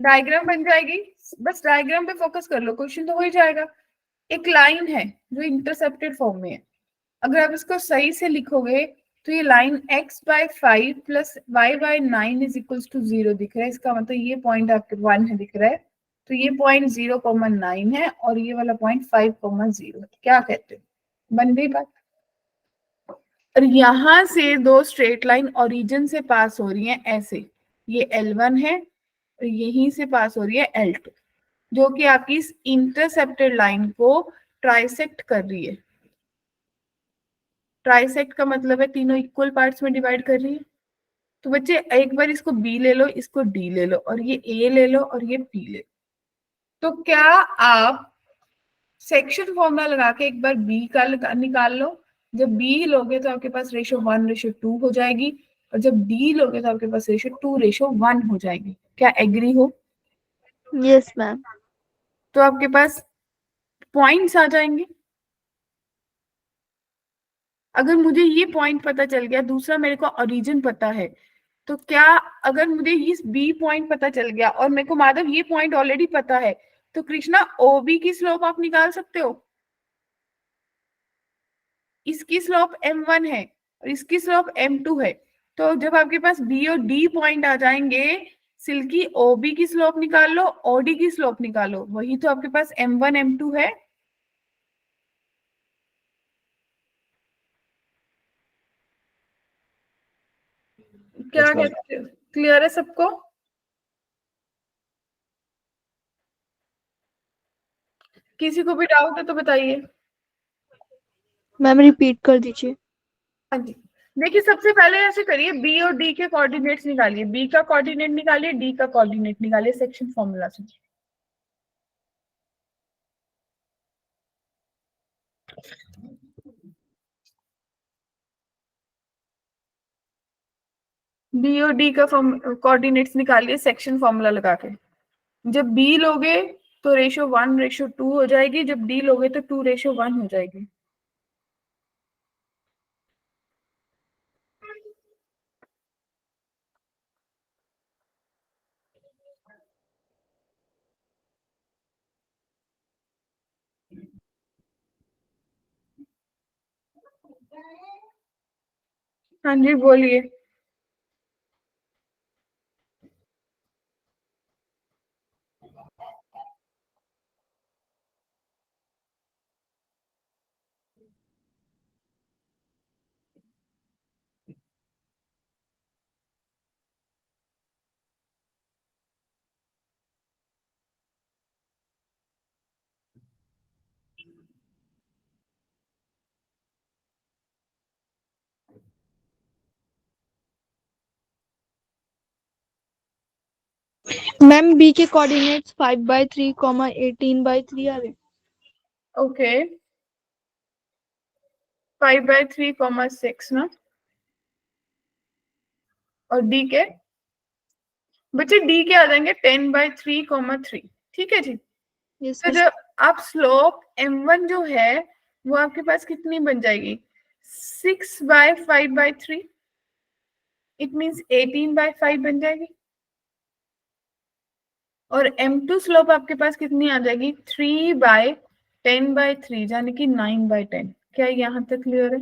डायग्राम बन जाएगी, बस डायग्राम पे फोकस कर लो, क्वेश्चन तो हो ही जाएगा. एक लाइन है जो इंटरसेप्टेड फॉर्म में है, अगर आप इसको सही से लिखोगे तो ये line x/5 plus y/9 is equals to 0 दिख रहा है. इसका मतलब ये पॉइंट आपके 1 है दिख रहा है, तो ये पॉइंट 0,9 है और ये वाला पॉइंट 5,0 है. क्या कहते हो, बन गई बात? और यहां से दो स्ट्रेट लाइन ओरिजिन से पास हो रही हैं ऐसे, ये L1 है और यहीं से पास हो रही है L2, जो कि आपकी इस इंटरसेप्टेड लाइन को ट्राइसेक्ट कर रही है. ट्राइसेक्ट का मतलब है तीनों इक्वल पार्ट्स में डिवाइड कर रही है. तो बच्चे एक बार इसको बी ले लो, इसको डी ले लो, और ये ए ले लो और ये पी ले लो. तो क्या आप सेक्शन फॉर्मूला लगा के एक बार बी का निकाल लो. जब बी लोगे तो आपके पास रेशो 1:2 हो जाएगी, और जब डी लोगे तो आपके पास रेशो 2:1 हो जाएगी. क्या एग्री हो? Yes ma'am. तो आपके पास पॉइंट्स आ जाएंगे. अगर मुझे ये पॉइंट पता चल गया, दूसरा मेरे को ओरिजिन पता है, तो क्या अगर मुझे इस बी पॉइंट पता चल गया और मेरे को माधव ये पॉइंट ऑलरेडी पता है, तो कृष्णा ओबी की स्लोप आप निकाल सकते हो. इसकी स्लोप m1 है और इसकी स्लोप m2 है. तो जब आपके पास बी और डी पॉइंट आ जाएंगे, सिल्की ओबी की स्लोप निकाल लो, ओडी की स्लोप निकालो, वही तो आपके पास m1 m2 है. क्या Yes, ma'am. कहते हो, क्लियर है सबको? किसी को भी डाउट है तो बताइए. मैम रिपीट कर दीजिए। हाँ जी, देखिए सबसे पहले ऐसे करिए, बी और डी के कोऑर्डिनेट्स निकालिए, बी का कोऑर्डिनेट निकालिए, डी का कोऑर्डिनेट निकालिए सेक्शन फॉर्मूला से. बी और डी का कोऑर्डिनेट्स निकालिए सेक्शन फॉर्मूला लगा के. जब बी लोगे तो रेशो 1:2 हो जाएगी, जब डी लोगे तो 2:1 हो जाएगी. हाँ जी बोलिए. मैम बी के कोऑर्डिनेट्स 5/3, 18/3 आ रहे। ओके, 5/3, 6 ना, और डी के बच्चे डी के आ जाएंगे 10/3, 3. ठीक है जी. यस तो मैम। जब आप स्लोप m1 जो है वो आपके पास कितनी बन जाएगी, 6/5/3, इट मीन्स 18/5 बन जाएगी. और m2 स्लोप आपके पास कितनी आ जाएगी, 3/10/3 यानी कि 9/10. क्या यहाँ तक क्लियर है?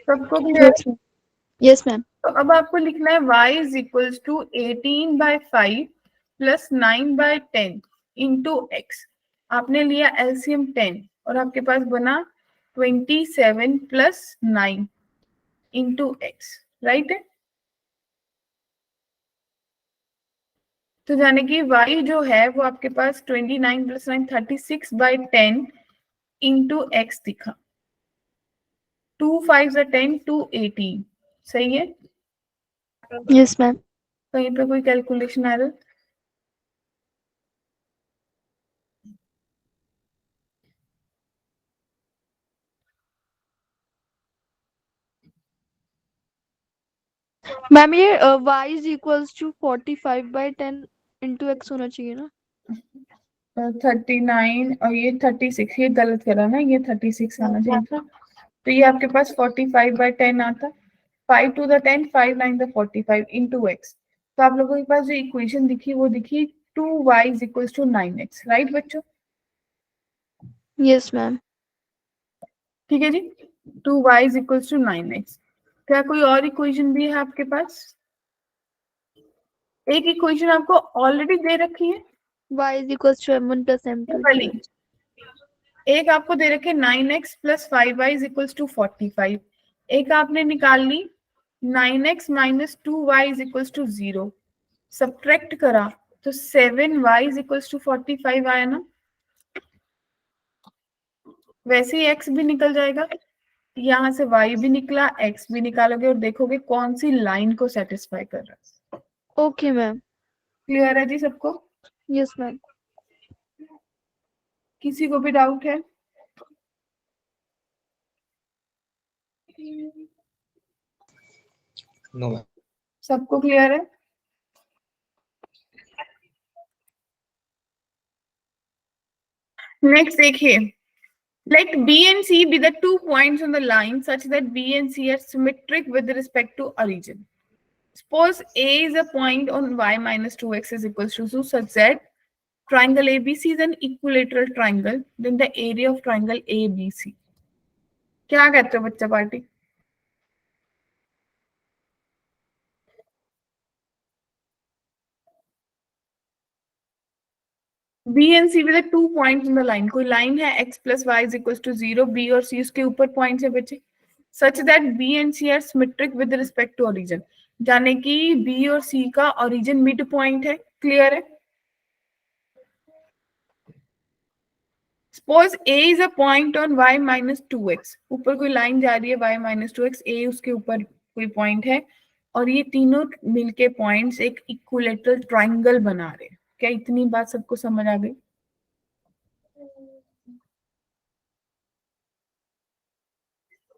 सबको क्लियर है? Yes ma'am. तो अब आपको लिखना है y is equals to 18/5 plus 9/10 into x. आपने लिया एलसीएम 10 और आपके पास बना 27 प्लस 9 इंटू एक्स, राइट है? तो जाने की y जो है वो आपके पास 29 प्लस 9 36/10 इंटू एक्स दिखा। 2 5 10 218, सही है? Yes ma'am. कहीं पे कोई कैलकुलेशन एरर? मैम ये y is equals to 45/10 into x होना चाहिए ना? 39 और ये 36, ये गलत करा ना, ये 36 आना चाहिए था। तो ये आपके पास 45/10 आता। 5 to the 10, 5 9 the 45 into x। तो आप लोगों के पास जो इक्वेशन दिखी वो दिखी 2y is equals to 9x, right बच्चों? Yes ma'am. ठीक है जी, 2y is equals to 9x। क्या कोई और इक्वेशन भी है आपके पास? एक इक्वेशन आपको ऑलरेडी दे रखी है, y is equals to m1 plus ये m2। वाली। एक आपको दे रखे 9x plus 5y is equals to 45। एक आपने निकाल ली 9x minus 2y is equals to 0। Subtract करा तो 7y इज इक्वल्स टू 45 आया ना? वैसे ही x भी निकल जाएगा, यहाँ से y भी निकला, x भी निकालोगे और देखोगे कौन सी लाइन को सेटिस्फाई कर रहा है। Okay ma'am. क्लियर है जी सबको? Yes ma'am. किसी को भी डाउट है? No ma'am. सबको क्लियर है? नेक्स्ट देखिए, let B and C be the 2 points on the line such that B and C are symmetric with respect to origin. Suppose A is a point on y minus 2x is equals to 2 such that triangle ABC is an equilateral triangle, then the area of triangle ABC. क्या कहते हो बच्चा party? B and C be the 2 points on the line। कोई line है x plus y is equals to 0, B और C उसके ऊपर points है बच्चे, such that B and C are symmetric with respect to origin। जाने की B और C का origin मिड पॉइंट है। क्लियर है? Suppose A is a point on y minus 2x। ऊपर कोई लाइन जा रही है y minus 2x, A उसके ऊपर कोई पॉइंट है और ये तीनों मिलके पॉइंट्स एक इक्विलेटरल ट्राइंगल बना रहे हैं। क्या इतनी बात सबको समझ आ गई?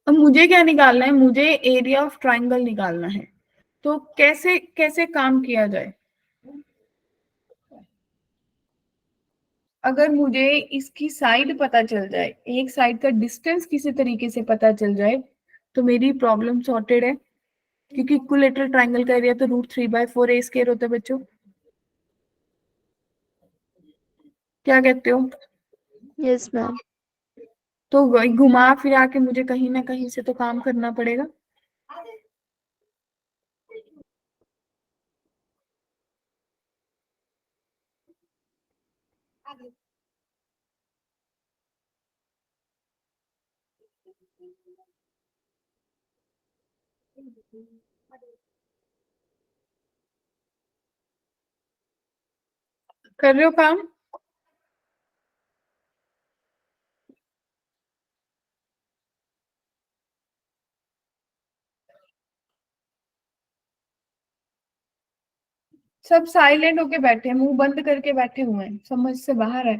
अब मुझे क्या निकालना है? मुझे एरिया ऑफ ट्राइंगल निकालना है। तो कैसे कैसे काम किया जाए? अगर मुझे इसकी साइड पता चल जाए, एक साइड का डिस्टेंस किसी तरीके से पता चल जाए, तो मेरी प्रॉब्लम सॉर्टेड है। क्योंकि इक्विलेटरल ट्राइंगल का एरिया तो √3/4 a² होता है बच्चों। क्या कहते हो? Yes ma'am. तो घुमा फिरा के मुझे कहीं ना कहीं से तो काम करना पड़ेगा। कर रहे हो काम? सब साइलेंट होके बैठे हैं, मुंह बंद करके बैठे हुए हैं, समझ से बाहर है।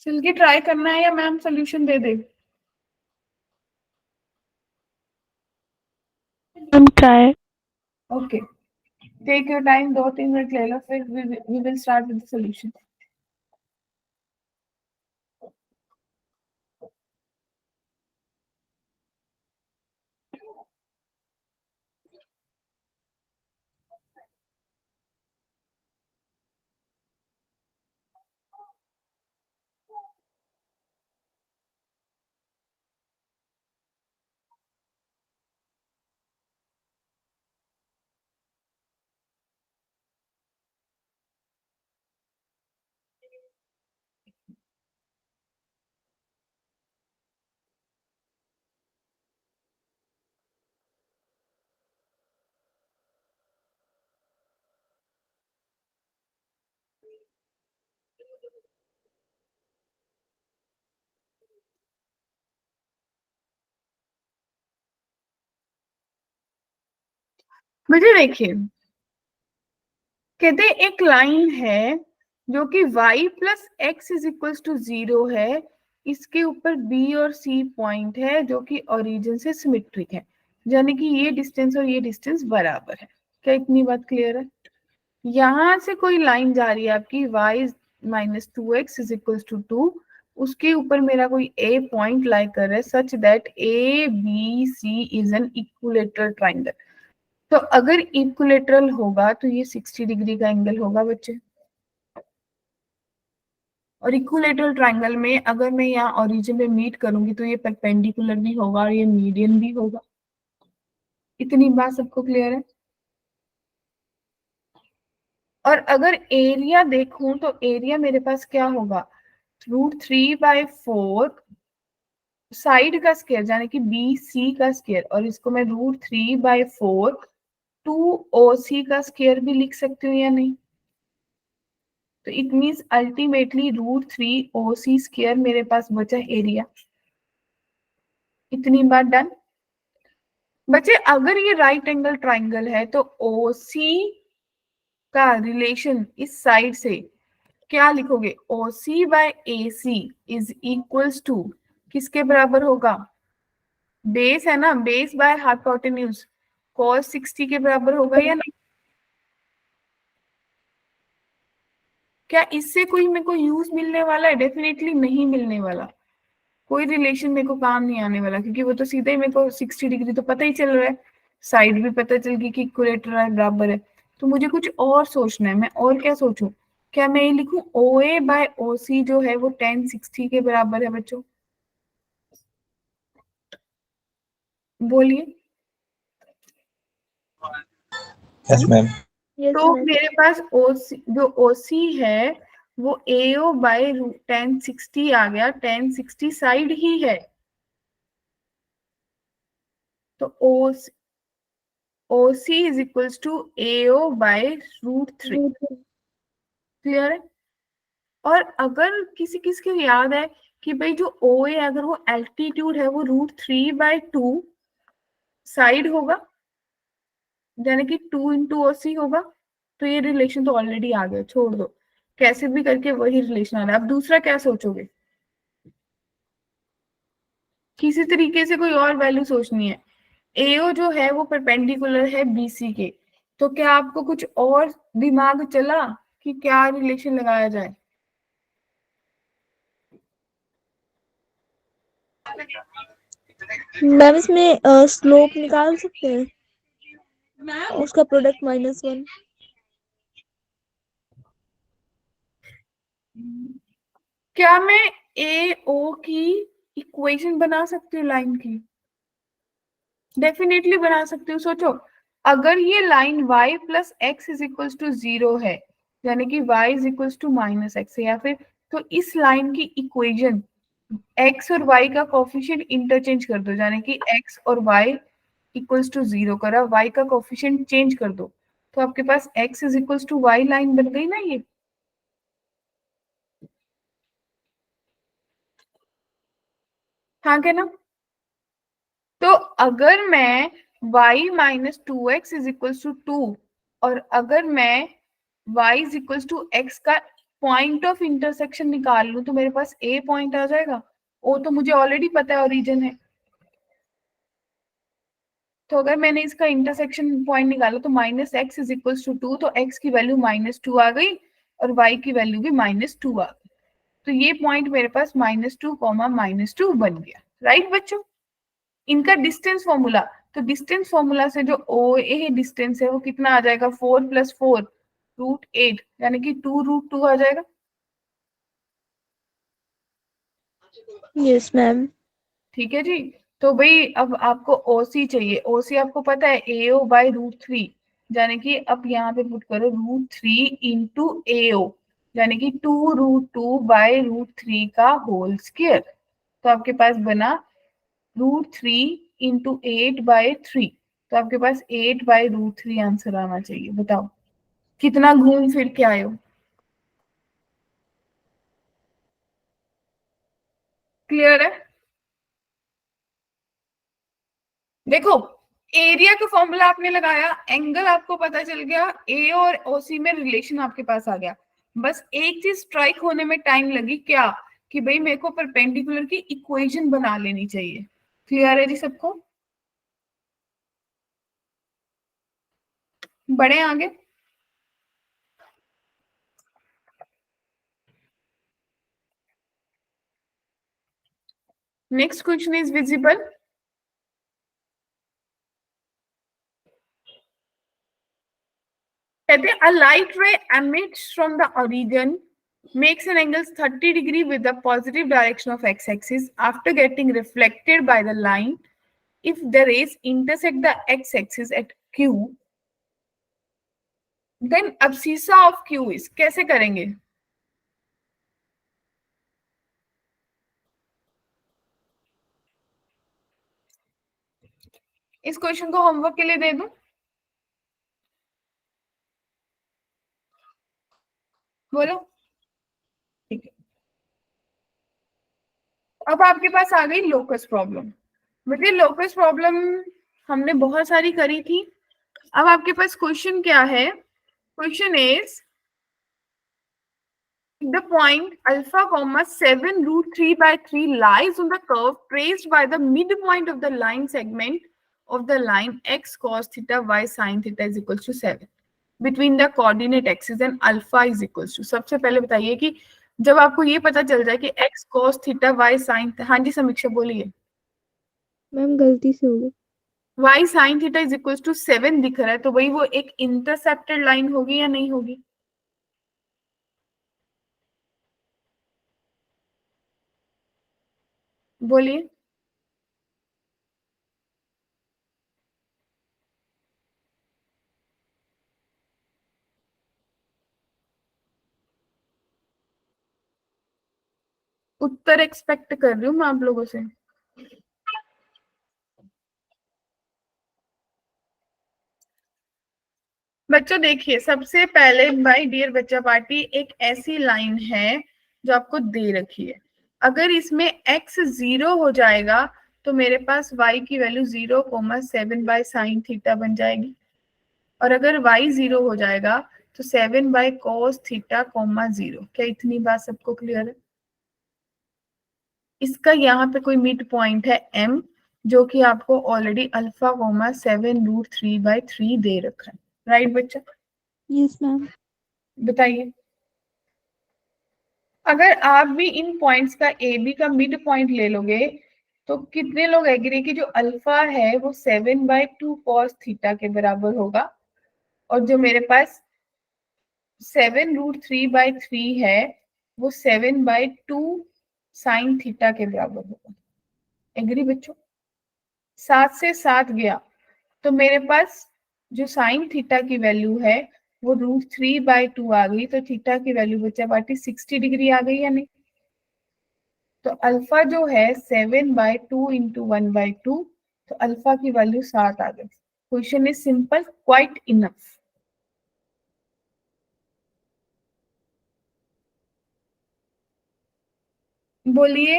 सिल्की ट्राई करना है या मैम सोल्यूशन दे दे? Ma'am try. Okay, take your time, 2-3 minute ले लो, फिर we will start with the solution. मुझे देखिए, कहते हैं एक लाइन है जो कि y plus x is equal to 0 है, इसके ऊपर b और c पॉइंट है जो कि ओरिजिन से सिमेट्रिक है, यानी कि ये डिस्टेंस और ये डिस्टेंस बराबर है। क्या इतनी बात क्लियर है? यहां से कोई लाइन जा रही है आपकी y minus two x is equal to 2, उसके ऊपर मेरा कोई a पॉइंट लाई कर रहा है such that A B C is an equilateral triangle. तो अगर इक्विलेटरल होगा तो ये 60 डिग्री का एंगल होगा बच्चे। और इक्विलेटरल ट्राइंगल में अगर मैं यहाँ ओरिजिन में मीट करूंगी तो ये परपेंडिकुलर भी होगा और ये मीडियन भी होगा। इतनी बात सबको क्लियर है? और अगर एरिया देखूं तो एरिया मेरे पास क्या होगा, √3/4 साइड का स्क्वायर यानी कि बी सी का स्क्वायर, और इसको मैं √3/4 2OC का स्क्वायर भी लिख सकती हूँ या नहीं? तो it means ultimately √3OC square मेरे पास बचा एरिया। इतनी बात डन। बच्चे अगर ये राइट एंगल ट्राइंगल है तो OC का रिलेशन इस साइड से क्या लिखोगे, OC/AC इज इक्वल्स टू किसके बराबर होगा, बेस है ना, बेस बाय हाइपोटेन्यूज cos 60 के बराबर होगा या नहीं? क्या इससे कोई मेरे को यूज मिलने वाला है? डेफिनेटली नहीं मिलने वाला। कोई रिलेशन मेरे को काम नहीं आने वाला, क्योंकि वो तो सीधे ही मेरे को 60 डिग्री तो पता ही चल रहा है, साइड भी पता चल गई कि इक्विलेटरल है, बराबर है। तो मुझे कुछ और सोचना है, मैं और क्या सोचूं? क्या मैं ये लिखूं OA/OC जो है वो tan 60 के बराबर है बच्चों? बोलिए। Yes ma'am. तो मेरे पास OC जो OC है वो AO/tan 60 आ गया, tan 60 साइड ही है, तो OC is equals to AO/√3। Clear है? और अगर किसी किसी को याद है कि भाई जो OA अगर वो एल्टीट्यूड है वो √3/2 साइड होगा, यानी कि 2 × OC होगा, तो ये रिलेशन तो ऑलरेडी आ गया, छोड़ दो, कैसे भी करके वही रिलेशन आ रहा है। अब दूसरा क्या सोचोगे? किसी तरीके से कोई और वैल्यू सोचनी है। AO जो है वो परपेंडिकुलर है BC के, तो क्या आपको कुछ और दिमाग चला कि क्या रिलेशन लगाया जाए? मैम इसमें स्लोप निकाल सकते हैं, उसका प्रोडक्ट -1। क्या मैं AO की इक्वेशन बना सकती हूँ लाइन की? डेफिनेटली बना सकती हूँ। सोचो, अगर ये line y plus x is equal to 0 है, यानी कि y is equal to -x है, या फिर तो इस लाइन की इक्वेशन x और y का कोफिशिएंट इंटरचेंज कर दो, यानी कि x और y इक्वल्स टू 0 करा, y का कोफिशिएंट चेंज कर दो, तो आपके पास x is equals to y line बन गई ना ये। हाँ क्या ना? तो अगर मैं y minus 2x is equals to 2, और अगर मैं y is equals to x का पॉइंट ऑफ इंटरसेक्शन निकाल लूं तो मेरे पास a पॉइंट आ जाएगा। o तो मुझे ऑलरेडी पता है ओरिजिन है, तो अगर मैंने इसका इंटरसेक्शन पॉइंट निकाला तो -x इज इक्वल्स टू 2, तो x की वैल्यू -2 आ गई और y की वैल्यू भी -2 आ गई, तो ये पॉइंट मेरे पास -2, -2 बन गया। राइट बच्चों? इनका डिस्टेंस फॉर्मूला, तो डिस्टेंस फॉर्मूला से जो OA डिस्टेंस है वो कितना आ जाएगा, 4 + 4 √8, यानी कि 2√2 आ जाएगा। Yes ma'am. ठीक है जी। तो भाई अब आपको OC चाहिए, OC आपको पता है AO/√3, यानी कि अब यहाँ पे पुट करो √3 × AO, यानी कि 2√2/√3 का होल स्क्वायर, तो आपके पास बना √3 × 8/3, तो आपके पास 8/√3 आंसर आना चाहिए। बताओ कितना घूम फिर के आए हो? क्लियर है? देखो एरिया का फॉर्मूला आपने लगाया, एंगल आपको पता चल गया, ए और ओसी में रिलेशन आपके पास आ गया। बस एक चीज स्ट्राइक होने में टाइम लगी, क्या कि भाई मेरे को परपेंडिकुलर की इक्वेशन बना लेनी चाहिए। क्लियर है जी सबको? बढ़े आगे। Next question is visible. कहते हैं a light ray emits from the origin makes an angle 30 degree with the positive direction of x-axis after getting reflected by the line. If the rays intersect the x-axis at q, then abscissa of q is, कैसे करेंगे? इस question को homework के लिए दे दूं? बोलो। ठीक है, अब आपके पास आ गई लोकस प्रॉब्लम। बेटे लोकस प्रॉब्लम हमने बहुत सारी करी थी। अब आपके पास क्वेश्चन क्या है? Question is the point alpha comma 7 root 3 by 3 lies on the curve traced by the midpoint of the line segment of the line x cos theta y sin theta is equals to 7 between the coordinate axis and alpha is equals to। सबसे पहले बताइए कि जब आपको ये पता चल जाए कि x cos theta y sin, हाँ जी समीक्षा बोलिए। मैम गलती से हो गई। y sin theta is equals to 7 दिख रहा है, तो वही वो एक इंटरसेप्टेड लाइन होगी या नहीं होगी? बोलिए। उत्तर एक्सपेक्ट कर रही हूँ मैं आप लोगों से। बच्चों देखिए, सबसे पहले माय डियर बच्चा पार्टी, एक ऐसी लाइन है जो आपको दे रखी है। अगर इसमें x 0 हो जाएगा तो मेरे पास y की वैल्यू 0,7/sin थीटा बन जाएगी, और अगर y 0 हो जाएगा तो 7/cos थीटा, 0। क्या इतनी बात सबको क्लियर है? इसका यहाँ पे कोई मिड पॉइंट है m, जो कि आपको ऑलरेडी अल्फा 7√3/3 दे रखा है। राइट बच्चा? Yes ma'am. बताइए, अगर आप भी इन पॉइंट्स का ए बी का मिड पॉइंट ले लोगे तो कितने लोग एग्री कि जो अल्फा है वो 7/2 cos थीटा के बराबर होगा, और जो मेरे पास 7√3/3 है वो 7/2 sin थीटा के बराबर होगा। एग्री बच्चों? 7 से 7 गया तो मेरे पास जो sin थीटा की वैल्यू है वो √3/2 आ गई, तो थीटा की वैल्यू बच्चा पार्टी 60 डिग्री आ गई या नहीं? तो अल्फा जो है 7/2 इंटू 1/2, तो अल्फा की वैल्यू 7 आ गई। Question is simple, quite enough. बोलिए।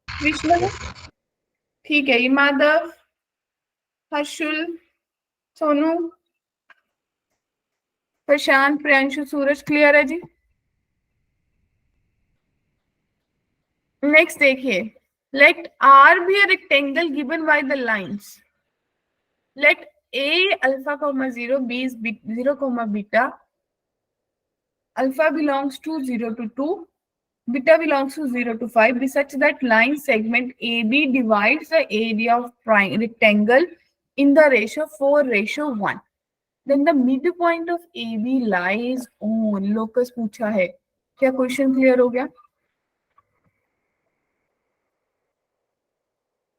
विष्णु, ठीक है, माधव, हर्षुल, सोनू, प्रशांत, प्रियांशु, सूरज, क्लियर है जी? नेक्स्ट देखिए, let R be a rectangle given by the lines, let A alpha comma 0, B is 0 comma beta, alpha belongs to 0 to 2, beta belongs to 0 to 5 be such that line segment AB divides the area of rectangle in the ratio 4:1, then the midpoint of AB lies on locus पूछा है। क्या question clear हो गया?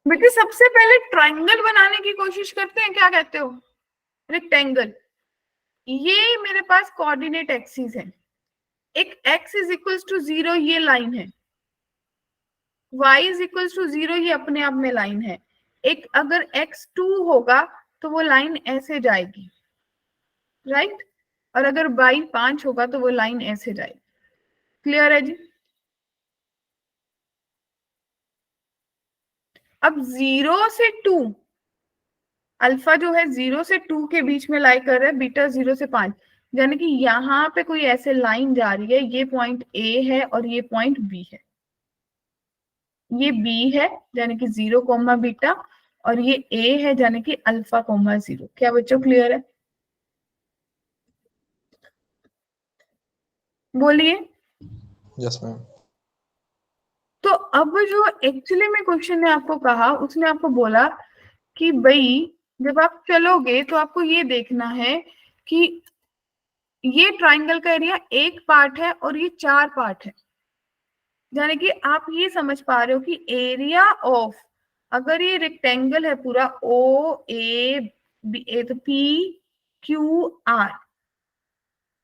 बेटे सबसे पहले triangle बनाने की कोशिश करते हैं, क्या कहते हो? रेक्टेंगल। ये मेरे पास कोऑर्डिनेट एक्सिस है, एक x इज इक्वल्स टू 0 ये लाइन है, y इज इक्वल्स टू 0 ये अपने आप में लाइन है। एक अगर x2 होगा तो वो लाइन ऐसे जाएगी, राइट? और अगर y 5 होगा तो वो लाइन ऐसे जाएगी। क्लियर है जी? अब 0 से 2, अल्फा जो है 0 से 2 के बीच में लाई कर रहा है, बीटा 0 से 5, यानी कि यहाँ पे कोई ऐसे लाइन जा रही है, ये पॉइंट ए है और ये पॉइंट बी है, ये बी है यानी कि 0 कोमा बीटा, और ये ए है यानी कि अल्फा कोमा 0। क्या बच्चों क्लियर है? बोलिए। Yes, ma'am. तो अब जो एक्चुअली में क्वेश्चन ने आपको कहा, उसने आपको बोला कि भाई जब आप चलोगे तो आपको ये देखना है कि ये ट्राइंगल का एरिया एक पार्ट है और ये 4 पार्ट है, यानी कि आप ये समझ पा रहे हो कि एरिया ऑफ, अगर ये रेक्टेंगल है पूरा ओ ए बी, ए तो P Q R,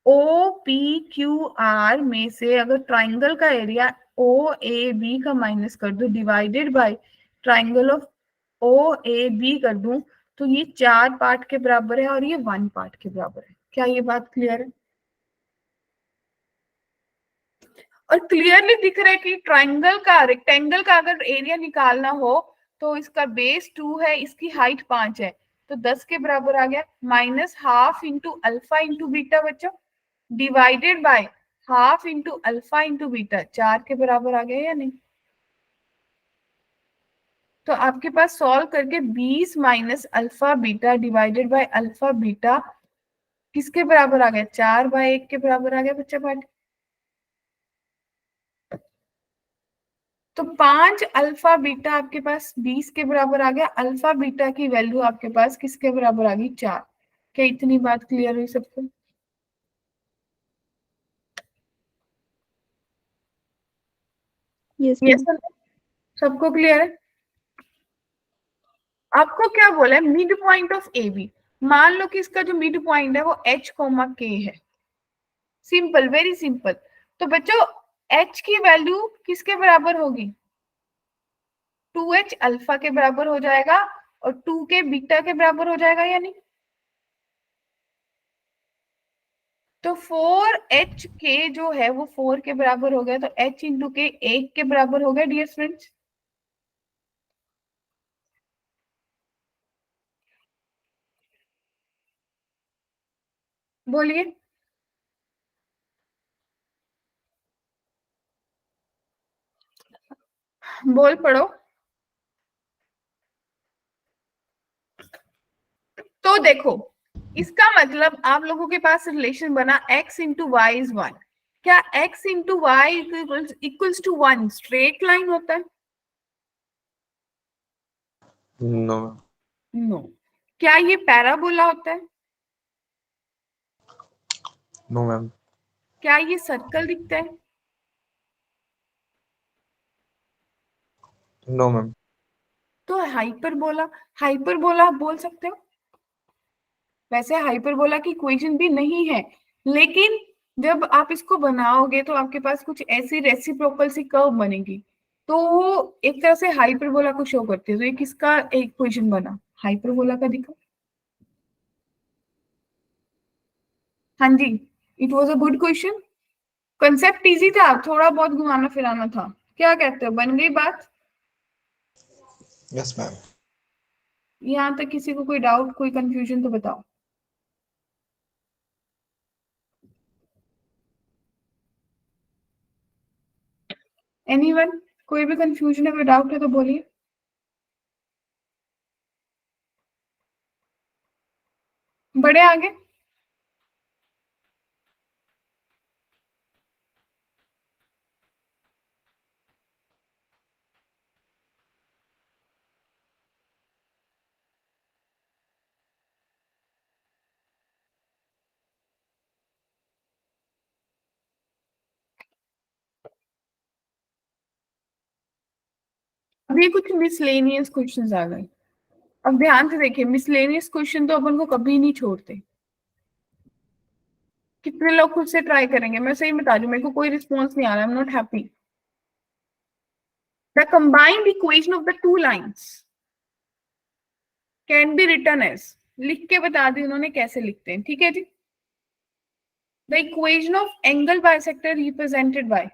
O P Q R में से अगर ट्राइंगल का एरिया ओ ए बी का माइनस कर दो divided by triangle of O A B कर दूं, तो ये 4 पार्ट के बराबर है और ये 1 पार्ट के बराबर है। क्या ये बात क्लियर है? और क्लियरली दिख रहा है कि ट्राइंगल का, रेक्टेंगल का अगर एरिया निकालना हो तो इसका बेस 2 है, इसकी हाइट 5 है, तो 10 के बराबर आ गया, minus half into alpha into beta बच्चों, divided by half into alpha into beta, 4 के बराबर आ गया या नहीं? तो आपके पास सॉल्व करके 20 minus alpha beta divided by alpha beta किसके बराबर आ गया? 4/1 के बराबर आ गया बच्चा पार्ट। तो 5 अल्फा बीटा आपके पास 20 के बराबर आ गया, अल्फा बीटा की वैल्यू आपके पास किसके बराबर आ गई? 4। क्या इतनी बात क्लियर हुई सबको? Yes yes ma'am. सबको क्लियर है? आपको क्या बोला है? Mid point of A B. मान लो कि इसका जो मिड पॉइंट है वो h कोमा k है। Simple, very simple. तो बच्चों h की वैल्यू किसके बराबर होगी? 2h अल्फा के बराबर हो जाएगा और 2k बीटा के बराबर हो जाएगा या नहीं? तो 4h जो है वो 4 के बराबर हो गया, तो h इंटू के 1 के बराबर हो गया डियर फ्रेंड्स। बोलिए। बोल पड़ो। तो देखो, इसका मतलब आप लोगों के पास रिलेशन बना x इंटू वाई इज 1। क्या x into y equals to 1 straight line होता है? No. नो। क्या ये पैराबोला होता है? No, ma'am. क्या ये सर्कल दिखता है? No, ma'am. तो हाइपरबोला, हाइपरबोला आप बोल सकते हो। वैसे हाइपरबोला की इक्वेशन भी नहीं है, लेकिन जब आप इसको बनाओगे तो आपके पास कुछ ऐसी रेसिप्रोकल सी कर्व बनेगी, तो वो एक तरह से हाइपरबोला को शो करती है। तो ये किसका इक्वेशन बना? हाइपरबोला का दिखा। हाँ जी, it was a good question. Concept easy था, थोड़ा बहुत घुमाना फिराना था। क्या कहते हो, बन गई बात? Yes, ma'am. यहाँ तक किसी को कोई डाउट, कोई कंफ्यूजन तो बताओ। एनीवन? कोई भी कंफ्यूजन है, कोई डाउट है तो बोलिए। बड़े आगे। अभी कुछ मिसलेनियस क्वेश्चंस आ गए। अब ध्यान से देखिए, मिसलेनियस क्वेश्चन तो अपन को कभी नहीं छोड़ते। कितने लोग खुद से ट्राई करेंगे? मैं सही बता दूं, मेरे को कोई रिस्पॉन्स नहीं आ रहा, I am not happy. The combined equation of the two lines can be written as, लिख के बता दी उन्होंने कैसे लिखते हैं, ठीक है जी। The equation of angle bisector represented by,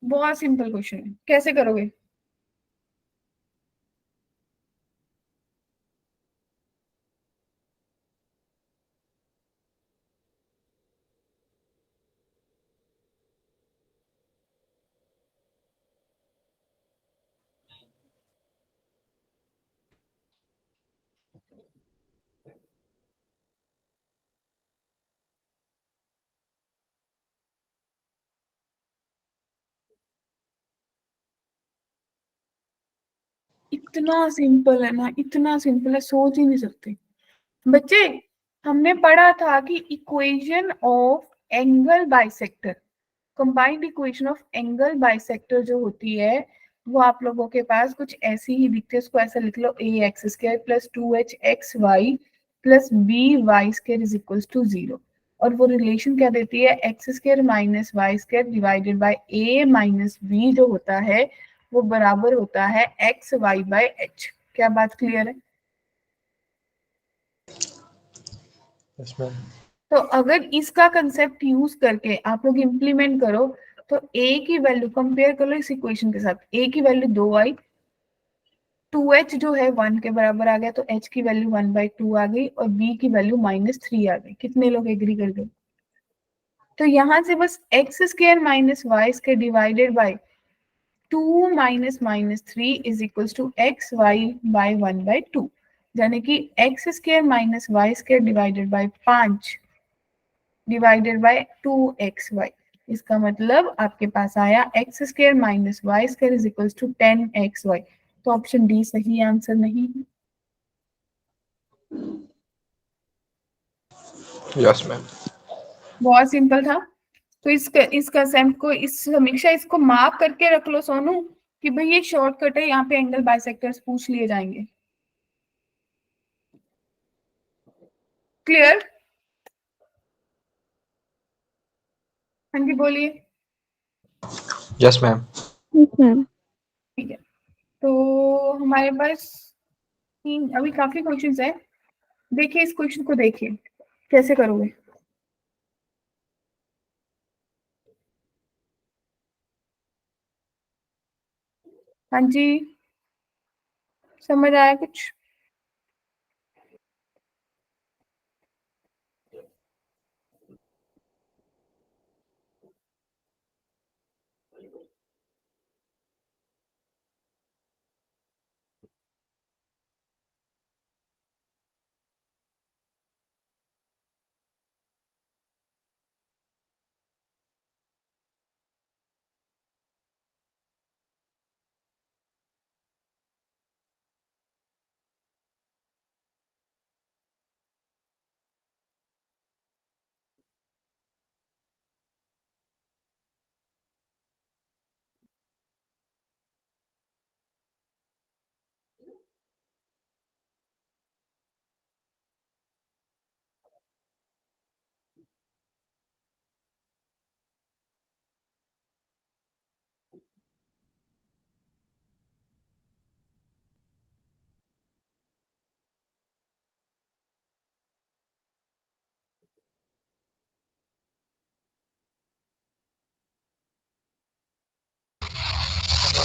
बहुत सिंपल क्वेश्चन है, कैसे करोगे? इतना सिंपल है ना, इतना सिंपल है, सोच ही नहीं सकते बच्चे। हमने पढ़ा था कि equation of angle bisector, combined equation of angle bisector जो होती है वो आप लोगों के पास कुछ ऐसी ही दिखती है। उसको ऐसा लिख लो, a x square plus 2h x y plus b y square is equal to 0। और वो रिलेशन क्या देती है, x square minus y square divided by a minus b जो होता है वो बराबर होता है एक्स वाई बाय एच। क्या बात क्लियर है? Yes, ma'am. तो अगर इसका कंसेप्ट यूज करके आप लोग इम्प्लीमेंट करो तो a की वैल्यू कंपेयर कर लो इस इक्वेशन के साथ, a की वैल्यू 2 आई, 2h जो है 1 के बराबर आ गया तो h की वैल्यू 1/2 आ गई और b की वैल्यू -3 आ गई। कितने लोग एग्री कर गए? तो यहां से बस x square minus y square divided by 2 minus -3 is equal to x y by 1/2, यानी कि x square minus y square divided by 5 divided by 2xy। इसका मतलब आपके पास आया x square minus y square is equal to 10xy। तो option D सही answer नहीं है। Yes, ma'am. बहुत सिंपल था। तो इसका सैम को इस समीक्षा इसको मार्क करके रख लो सोनू कि भाई ये शॉर्टकट है, यहाँ पे एंगल बाइसेक्टर्स पूछ लिए जाएंगे। क्लियर? हाँ जी बोलिए। Yes, ma'am. Yes, ma'am. ठीक है, तो हमारे पास अभी काफी क्वेश्चंस है। देखिए इस क्वेश्चन को, देखिए कैसे करोगे। हाँ जी, समझ आया कुछ?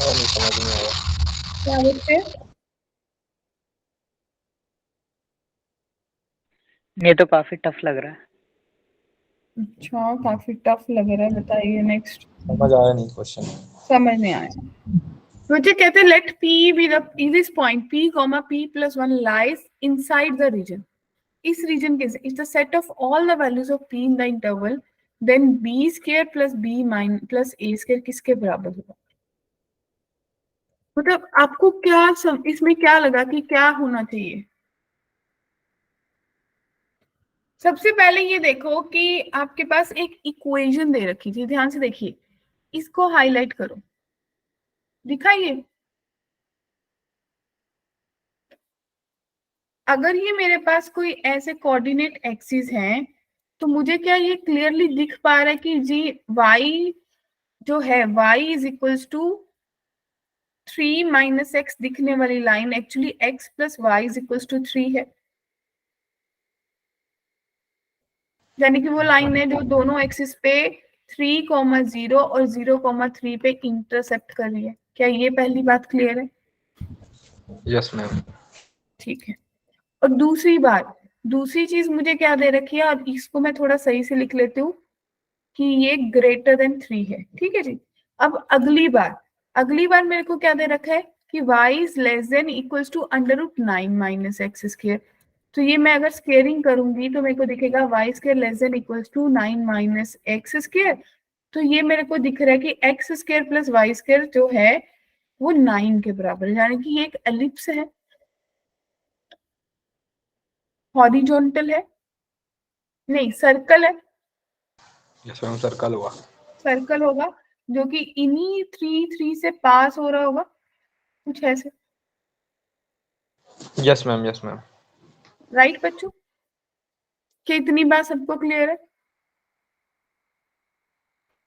नहीं समझ में आया। क्या बोलते हैं? ये तो काफी टफ लग रहा है। अच्छा, काफी टफ लग रहा है, बताइए नेक्स्ट। समझ आया नहीं क्वेश्चन। समझ नहीं आया। मुझे कहते हैं let p be the this point p, p+1 lies inside the region. इस रीजन के is the set of all the values of p in the interval, then b square plus b plus a square किसके बराबर होगा? मतलब आपको क्या इसमें क्या लगा कि क्या होना चाहिए? सबसे पहले ये देखो कि आपके पास एक इक्वेशन दे रखी थी, ध्यान से देखिए, इसको हाईलाइट करो, दिखाइए। अगर ये मेरे पास कोई ऐसे कोऑर्डिनेट एक्सिस हैं तो मुझे क्या ये क्लियरली दिख पा रहा है कि जी y जो है y is equals to 3 minus x दिखने वाली लाइन actually x plus y is equals to 3 है, यानी कि वो लाइन है जो दोनों एक्सिस पे 3,0 और 0,3 पे इंटरसेप्ट कर रही है। क्या ये पहली बात क्लियर है? Yes, ma'am. ठीक है। और दूसरी चीज मुझे क्या दे रखी है, अब इसको मैं थोड़ा सही से लिख लेती हूँ कि ये ग्रेटर देन 3 है। ठीक है जी। अब अगली बार मेरे को क्या दे रखा है कि y is less than equals to √9 minus x square. तो ये मैं अगर स्क्वेयरिंग करूंगी तो मेरे को दिखेगा y square less than equals to 9 minus x square. तो ये मेरे को दिख रहा है कि x square plus y square जो है वो 9 के बराबर है, यानी कि ये एक एलिप्स है, हॉरिजॉन्टल है, नहीं सर्कल है, यस मैम, सर्कल हुआ। सर्कल होगा जो कि इन्हीं 3 से पास हो रहा होगा, कुछ ऐसे। Yes ma'am, yes ma'am. Right बच्चों, क्या इतनी बात सबको क्लियर है?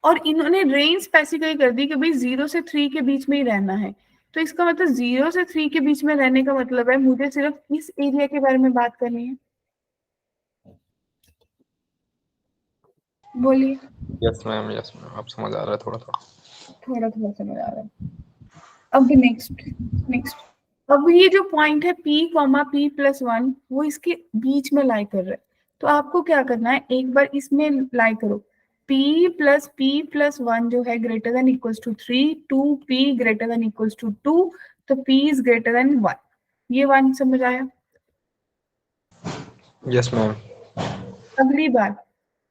और इन्होंने रेंज स्पेसिफाई कर दी कि भाई 0 से 3 के बीच में ही रहना है। तो इसका मतलब 0 से 3 के बीच में रहने का मतलब है मुझे सिर्फ इस एरिया के बारे में बात करनी है। बोलिए। यस मैम, यस मैम, अब समझ आ रहा है थोड़ा थोड़ा। थोड़ा थोड़ा समझ आ रहा है। अब नेक्स्ट, नेक्स्ट, अब ये जो पॉइंट है P कॉमा P+1 वो इसके बीच में लाई कर रहा है। तो आपको क्या करना है, एक बार इसमें लाई करो, P+P+1 जो है greater than equals to 3, 2P greater than equals to 2, तो P इज ग्रेटर देन 1। ये 1 समझ आया? Yes ma'am. अगली बार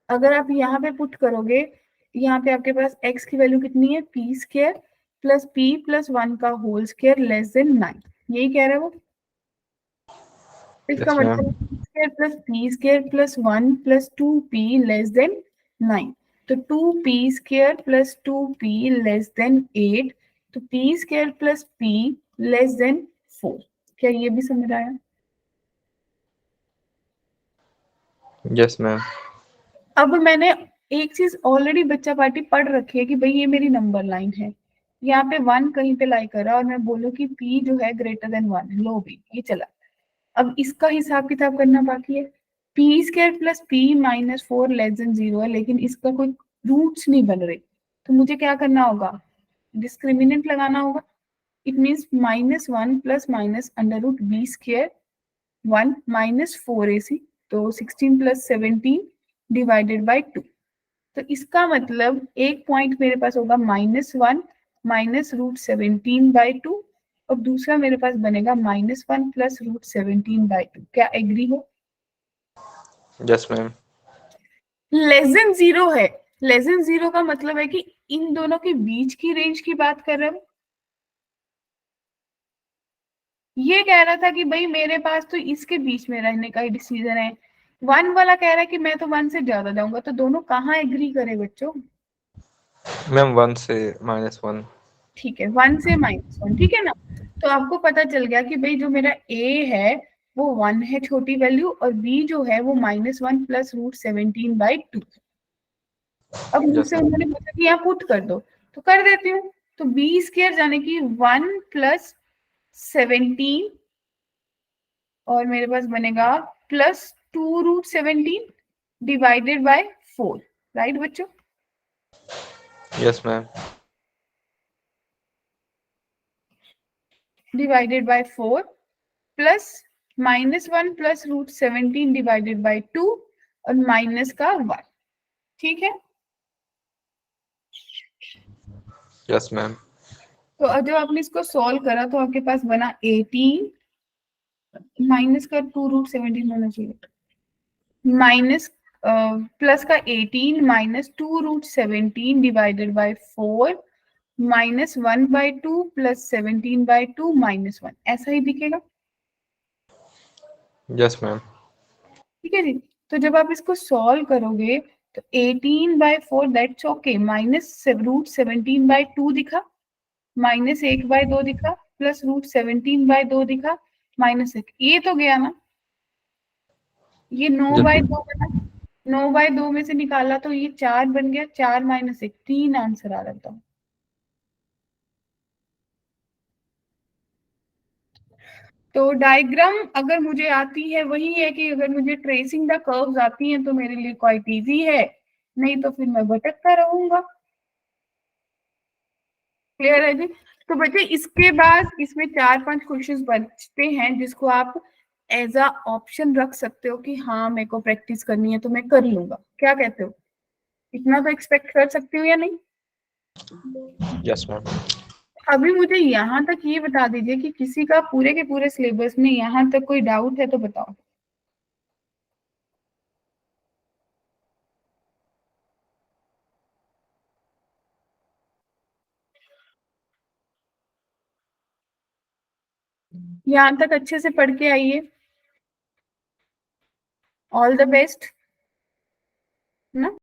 अगर आप यहाँ पे पुट करोगे, यहाँ पे आपके पास x की वैल्यू कितनी है, P² प्लस P+1 का होल स्क्वायर लेस देन 9, यही कह रहे हो। इसका यस मैम। मतलब P² + P² + 1 + 2P less than 9, तो 2P² + 2P लेस देन 8, तो P² + P लेस देन 4। क्या ये भी समझ आया? Yes ma'am. अब मैंने एक चीज ऑलरेडी बच्चा पार्टी पढ़ रखी है कि भाई ये मेरी नंबर लाइन है, यहाँ पे 1 कहीं पे लाई करा और मैं बोलूँ कि P जो है ग्रेटर देन 1, लो भी ये चला। अब इसका हिसाब किताब करना बाकी है। P² + P-4 लेस देन 0 है, लेकिन इसका कोई रूट्स नहीं बन रहे, तो मुझे क्या करना होगा, डिस्क्रिमिनेंट लगाना होगा। इट मीन्स -1 + -√B², 1 -4AC, तो 16 + 17 डिवाइडेड बाई 2। तो इसका मतलब एक पॉइंट मेरे पास होगा -1 -√17/2, और दूसरा मेरे पास बनेगा -1 +√17/2। क्या एग्री हो? Yes ma'am. लेस देन 0 है, लेस देन 0 का मतलब है कि इन दोनों के बीच की रेंज की बात कर रहे हो। ये कह रहा था कि भाई मेरे पास तो इसके बीच में रहने का ही डिसीजन है, 1 वाला कह रहा है कि मैं तो 1 से ज्यादा जाऊंगा, तो दोनों कहाँ एग्री करे बच्चों? मैम 1 से -1। ठीक है, 1 से -1, ठीक है ना। तो आपको पता चल गया कि भाई जो मेरा a है वो 1 है छोटी वैल्यू, और b जो है वो -1 +√17/2। अब यस मुझसे मैम। उन्होंने पूछा कि यहाँ पुट कर दो, तो कर देती हूँ। तो B² जाने की 1 + 17, और मेरे पास बनेगा +2√17 डिवाइडेड बाय 4। राइट बच्चों? Yes ma'am. Divided by 4 plus -1 +√17 divided by 2, और माइनस का 1। ठीक है, यस मैम। तो जब आपने इसको सॉल्व करा तो आपके पास बना 18 माइनस का 2√17 होना चाहिए, माइनस प्लस का 18 -2√17 डिवाइडेड बाय 4, -1/2 + 17/2 -1, ऐसा ही दिखेगा। Yes ma'am. ठीक है जी। तो जब आप इसको सॉल्व करोगे तो 18/4 दैट्स ओके, -√17/2 दिखा, -1/2 दिखा, +√17/2 दिखा, -1, ये तो गया ना। ये 9/2 बना, 9/2 में से निकाला तो ये 4 बन गया, 4 -1, 3 आंसर आ जाता हूँ। तो डायग्राम अगर मुझे आती है, वही है कि अगर मुझे ट्रेसिंग द कर्व्स आती हैं तो मेरे लिए क्वाइट इजी है, नहीं तो फिर मैं भटकता रहूंगा। क्लियर है जी? तो बच्चे इसके बाद इसमें 4-5 क्वेश्चंस बचते हैं जिसको आप एज अ ऑप्शन रख सकते हो कि हाँ मेरे को प्रैक्टिस करनी है तो मैं कर लूंगा। क्या कहते हो, इतना तो एक्सपेक्ट कर सकती हूँ या नहीं? Yes ma'am. अभी मुझे यहाँ तक ये बता दीजिए कि किसी का पूरे के पूरे सिलेबस में यहाँ तक कोई डाउट है तो बताओ। यहाँ तक अच्छे से पढ़ के आइए। ऑल द बेस्ट ना।